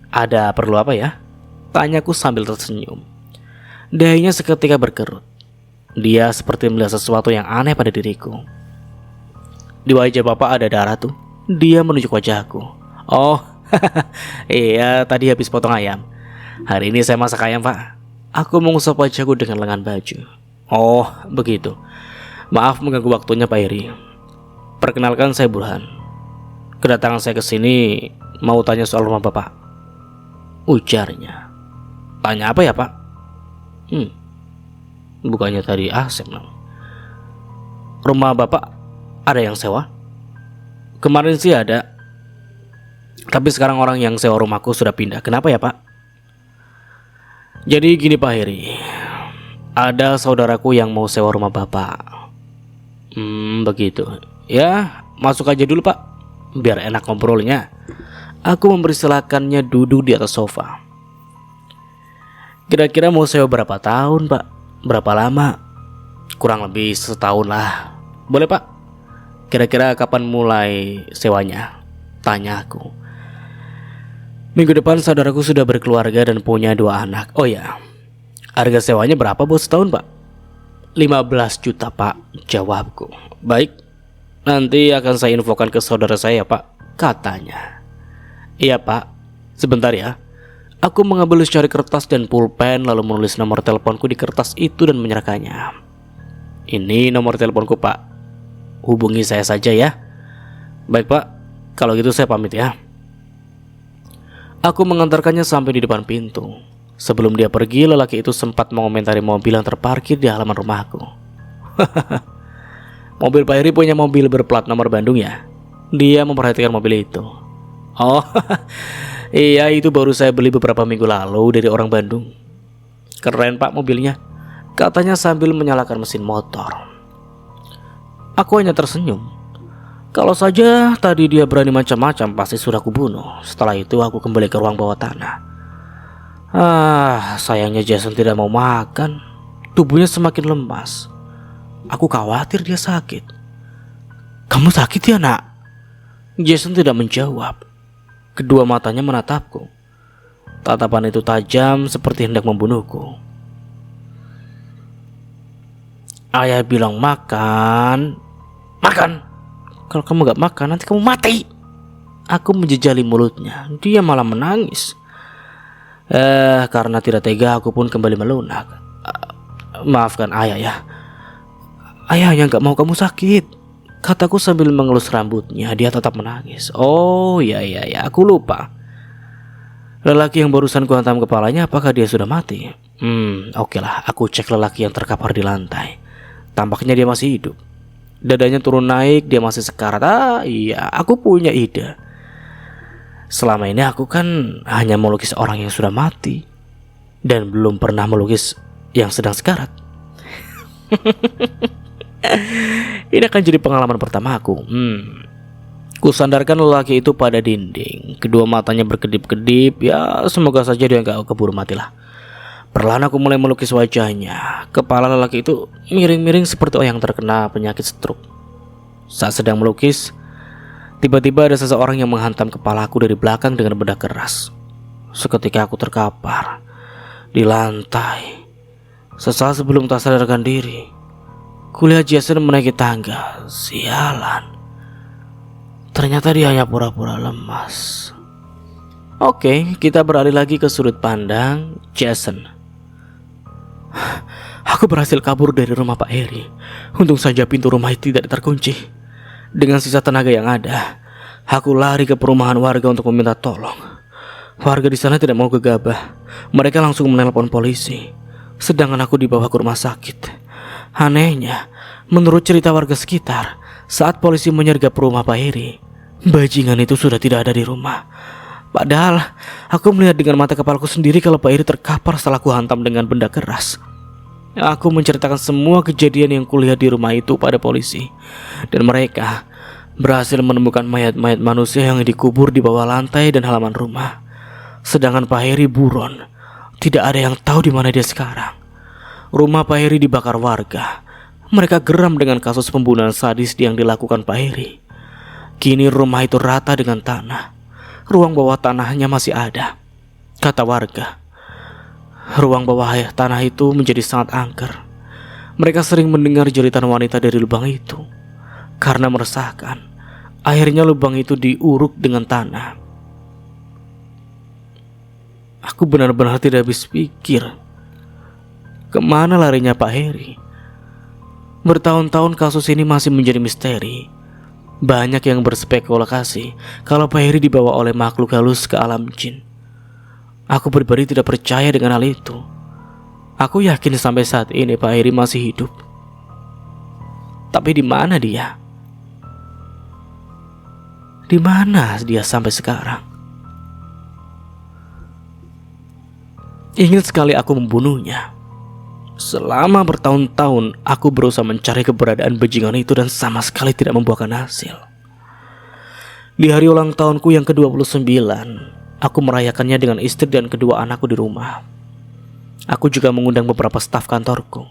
Ada perlu apa ya? Tanyaku sambil tersenyum. Dahinya seketika berkerut. Dia seperti melihat sesuatu yang aneh pada diriku. Di wajah Bapak ada darah tuh. Dia menunjuk wajahku. Oh, iya, tadi habis potong ayam. Hari ini saya masak ayam Pak. Aku mengusap wajahku dengan lengan baju. Oh, begitu. Maaf mengganggu waktunya Pak Heri. Perkenalkan, saya Burhan. Kedatangan saya ke sini mau tanya soal rumah Bapak. Ujarnya. Tanya apa ya Pak? Bukannya tadi Asep nam. Rumah Bapak ada yang sewa? Kemarin sih ada. Tapi sekarang orang yang sewa rumahku sudah pindah. Kenapa ya Pak? Jadi gini Pak Heri, ada saudaraku yang mau sewa rumah Bapak. Begitu. Ya, masuk aja dulu Pak, biar enak ngobrolnya. Aku mempersilakannya duduk di atas sofa. Kira-kira mau sewa berapa tahun Pak? Berapa lama? Kurang lebih setahun lah. Boleh Pak? Kira-kira kapan mulai sewanya? Tanya aku. Minggu depan saudaraku sudah berkeluarga dan punya 2 anak. Oh ya, harga sewanya berapa bos setahun Pak? 15 juta Pak, jawabku. Baik, nanti akan saya infokan ke saudara saya Pak, katanya. Iya Pak, sebentar ya. Aku mengambil secari kertas dan pulpen lalu menulis nomor teleponku di kertas itu dan menyerahkannya. Ini nomor teleponku Pak, hubungi saya saja ya. Baik Pak, kalau gitu saya pamit ya. Aku mengantarkannya sampai di depan pintu. Sebelum dia pergi, lelaki itu sempat mengomentari mobil yang terparkir di halaman rumahku. Mobil Pak Heri punya mobil berplat nomor Bandung ya? Dia memperhatikan mobil itu. Oh, iya, itu baru saya beli beberapa minggu lalu dari orang Bandung. Keren Pak mobilnya, katanya sambil menyalakan mesin motor. Aku hanya tersenyum. Kalau saja tadi dia berani macam-macam, pasti sudah kubunuh. Setelah itu aku kembali ke ruang bawah tanah. Sayangnya Jason tidak mau makan. Tubuhnya semakin lemas. Aku khawatir dia sakit. Kamu sakit ya nak? Jason tidak menjawab. Kedua matanya menatapku. Tatapan itu tajam seperti hendak membunuhku. Ayah bilang makan. Makan. Kalau kamu gak makan nanti kamu mati. Aku menjejali mulutnya. Dia malah menangis. Karena tidak tega aku pun kembali melunak. Maafkan ayah ya. Ayah yang gak mau kamu sakit, kataku sambil mengelus rambutnya. Dia tetap menangis. Oh ya, aku lupa. Lelaki yang barusan kuhantam kepalanya, apakah dia sudah mati? Oke lah, aku cek lelaki yang terkapar di lantai. Tampaknya dia masih hidup. Dadanya turun naik, dia masih sekarat. Iya, aku punya ide. Selama ini aku kan hanya melukis orang yang sudah mati dan belum pernah melukis yang sedang sekarat. Ini akan jadi pengalaman pertama aku. Kusandarkan lelaki itu pada dinding. Kedua matanya berkedip-kedip. Ya semoga saja dia gak keburu mati lah. Perlahan aku mulai melukis wajahnya. Kepala lelaki itu miring-miring seperti orang yang terkena penyakit stroke. Saat sedang melukis, tiba-tiba ada seseorang yang menghantam kepalaku dari belakang dengan benda keras. Seketika aku terkapar di lantai. Sesaat sebelum tak sadarkan diri, kulihat Jason menaiki tangga. Sialan. Ternyata dia hanya pura-pura lemas. Oke, kita beralih lagi ke sudut pandang Jason. Aku berhasil kabur dari rumah Pak Heri. Untung saja pintu rumah itu tidak terkunci. Dengan sisa tenaga yang ada, aku lari ke perumahan warga untuk meminta tolong. Warga di sana tidak mau gegabah. Mereka langsung menelpon polisi. Sedangkan aku dibawa ke rumah sakit. Anehnya, menurut cerita warga sekitar, saat polisi menyergap rumah Pak Heri, bajingan itu sudah tidak ada di rumah. Padahal aku melihat dengan mata kepalaku sendiri kalau Pak Heri terkapar setelah ku hantam dengan benda keras. Aku menceritakan semua kejadian yang kulihat di rumah itu pada polisi, dan mereka berhasil menemukan mayat-mayat manusia yang dikubur di bawah lantai dan halaman rumah. Sedangkan Pak Heri buron. Tidak ada yang tahu di mana dia sekarang. Rumah Pak Heri dibakar warga. Mereka geram dengan kasus pembunuhan sadis yang dilakukan Pak Heri. Kini rumah itu rata dengan tanah. Ruang bawah tanahnya masih ada. Kata warga, ruang bawah tanah itu menjadi sangat angker. Mereka sering mendengar jeritan wanita dari lubang itu. Karena meresahkan, akhirnya lubang itu diuruk dengan tanah. Aku benar-benar tidak habis pikir. Kemana larinya Pak Heri? Bertahun-tahun kasus ini masih menjadi misteri. Banyak yang berspekulasi kalau Pak Heri dibawa oleh makhluk halus ke alam jin. Aku pribadi tidak percaya dengan hal itu. Aku yakin sampai saat ini Pak Heri masih hidup. Tapi di mana dia? Di mana dia sampai sekarang? Ingin sekali aku membunuhnya. Selama bertahun-tahun aku berusaha mencari keberadaan bajingan itu dan sama sekali tidak membuahkan hasil. Di hari ulang tahunku yang ke-29, aku merayakannya dengan istri dan kedua anakku di rumah. Aku juga mengundang beberapa staf kantorku.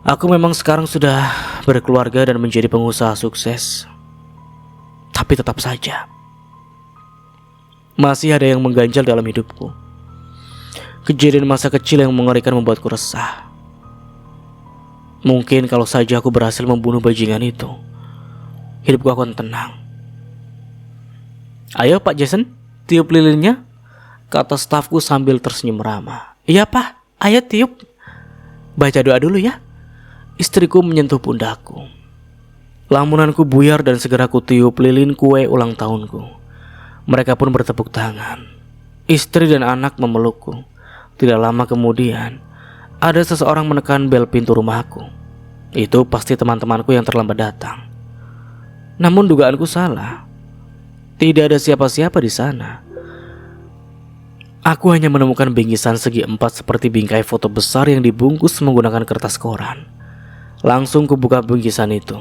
Aku memang sekarang sudah berkeluarga dan menjadi pengusaha sukses. Tapi tetap saja masih ada yang mengganjal dalam hidupku. Kejadian masa kecil yang mengerikan membuatku resah. Mungkin kalau saja aku berhasil membunuh bajingan itu, hidupku akan tenang. Ayo Pak Jason, tiup lilinnya, kata stafku sambil tersenyum ramah. Iya Pak, ayo tiup. Baca doa dulu ya. Istriku menyentuh pundakku. Lamunanku buyar dan segera ku tiup lilin kue ulang tahunku. Mereka pun bertepuk tangan. Istri dan anak memelukku. Tidak lama kemudian, ada seseorang menekan bel pintu rumahku. Itu pasti teman-temanku yang terlambat datang. Namun dugaanku salah. Tidak ada siapa-siapa di sana. Aku hanya menemukan bingkisan segi empat seperti bingkai foto besar yang dibungkus menggunakan kertas koran. Langsung kubuka bingkisan itu.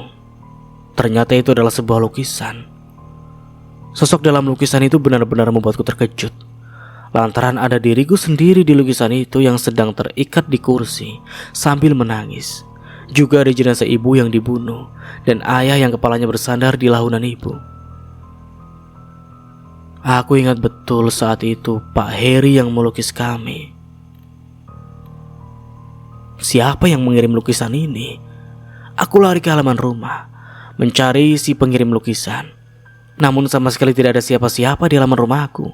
Ternyata itu adalah sebuah lukisan. Sosok dalam lukisan itu benar-benar membuatku terkejut. Lantaran ada diriku sendiri di lukisan itu yang sedang terikat di kursi sambil menangis. Juga ada jenazah ibu yang dibunuh dan ayah yang kepalanya bersandar di lahunan ibu. Aku ingat betul saat itu Pak Heri yang melukis kami. siapa yang mengirim lukisan ini? Aku lari ke halaman rumah, mencari si pengirim lukisan. Namun sama sekali tidak ada siapa-siapa di halaman rumahku.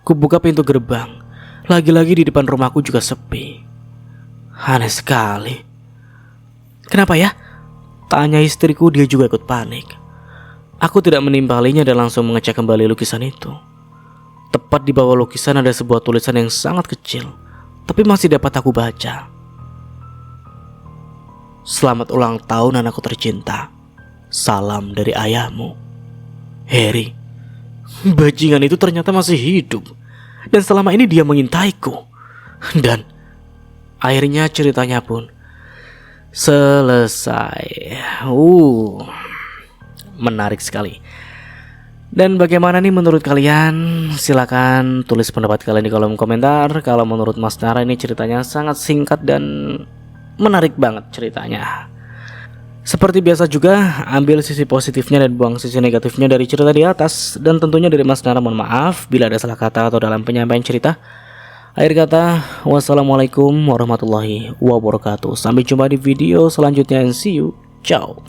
Kubuka pintu gerbang, lagi-lagi di depan rumahku juga sepi. Aneh sekali. Kenapa ya? Tanya istriku, dia juga ikut panik. Aku tidak menimpalinya dan langsung mengecek kembali lukisan itu. Tepat di bawah lukisan ada sebuah tulisan yang sangat kecil, tapi masih dapat aku baca. Selamat ulang tahun anakku tercinta. Salam dari ayahmu, Harry. Bajingan itu ternyata masih hidup, dan selama ini dia mengintaiku. Dan akhirnya ceritanya pun selesai. Menarik sekali. Dan bagaimana nih menurut kalian? Silakan tulis pendapat kalian di kolom komentar. Kalau menurut Mas Nara ini ceritanya sangat singkat dan menarik banget ceritanya. Seperti biasa juga, ambil sisi positifnya dan buang sisi negatifnya dari cerita di atas. Dan tentunya dari Mas Nara mohon maaf bila ada salah kata atau dalam penyampaian cerita. Akhir kata, wassalamualaikum warahmatullahi wabarakatuh. Sampai jumpa di video selanjutnya and see you. Ciao.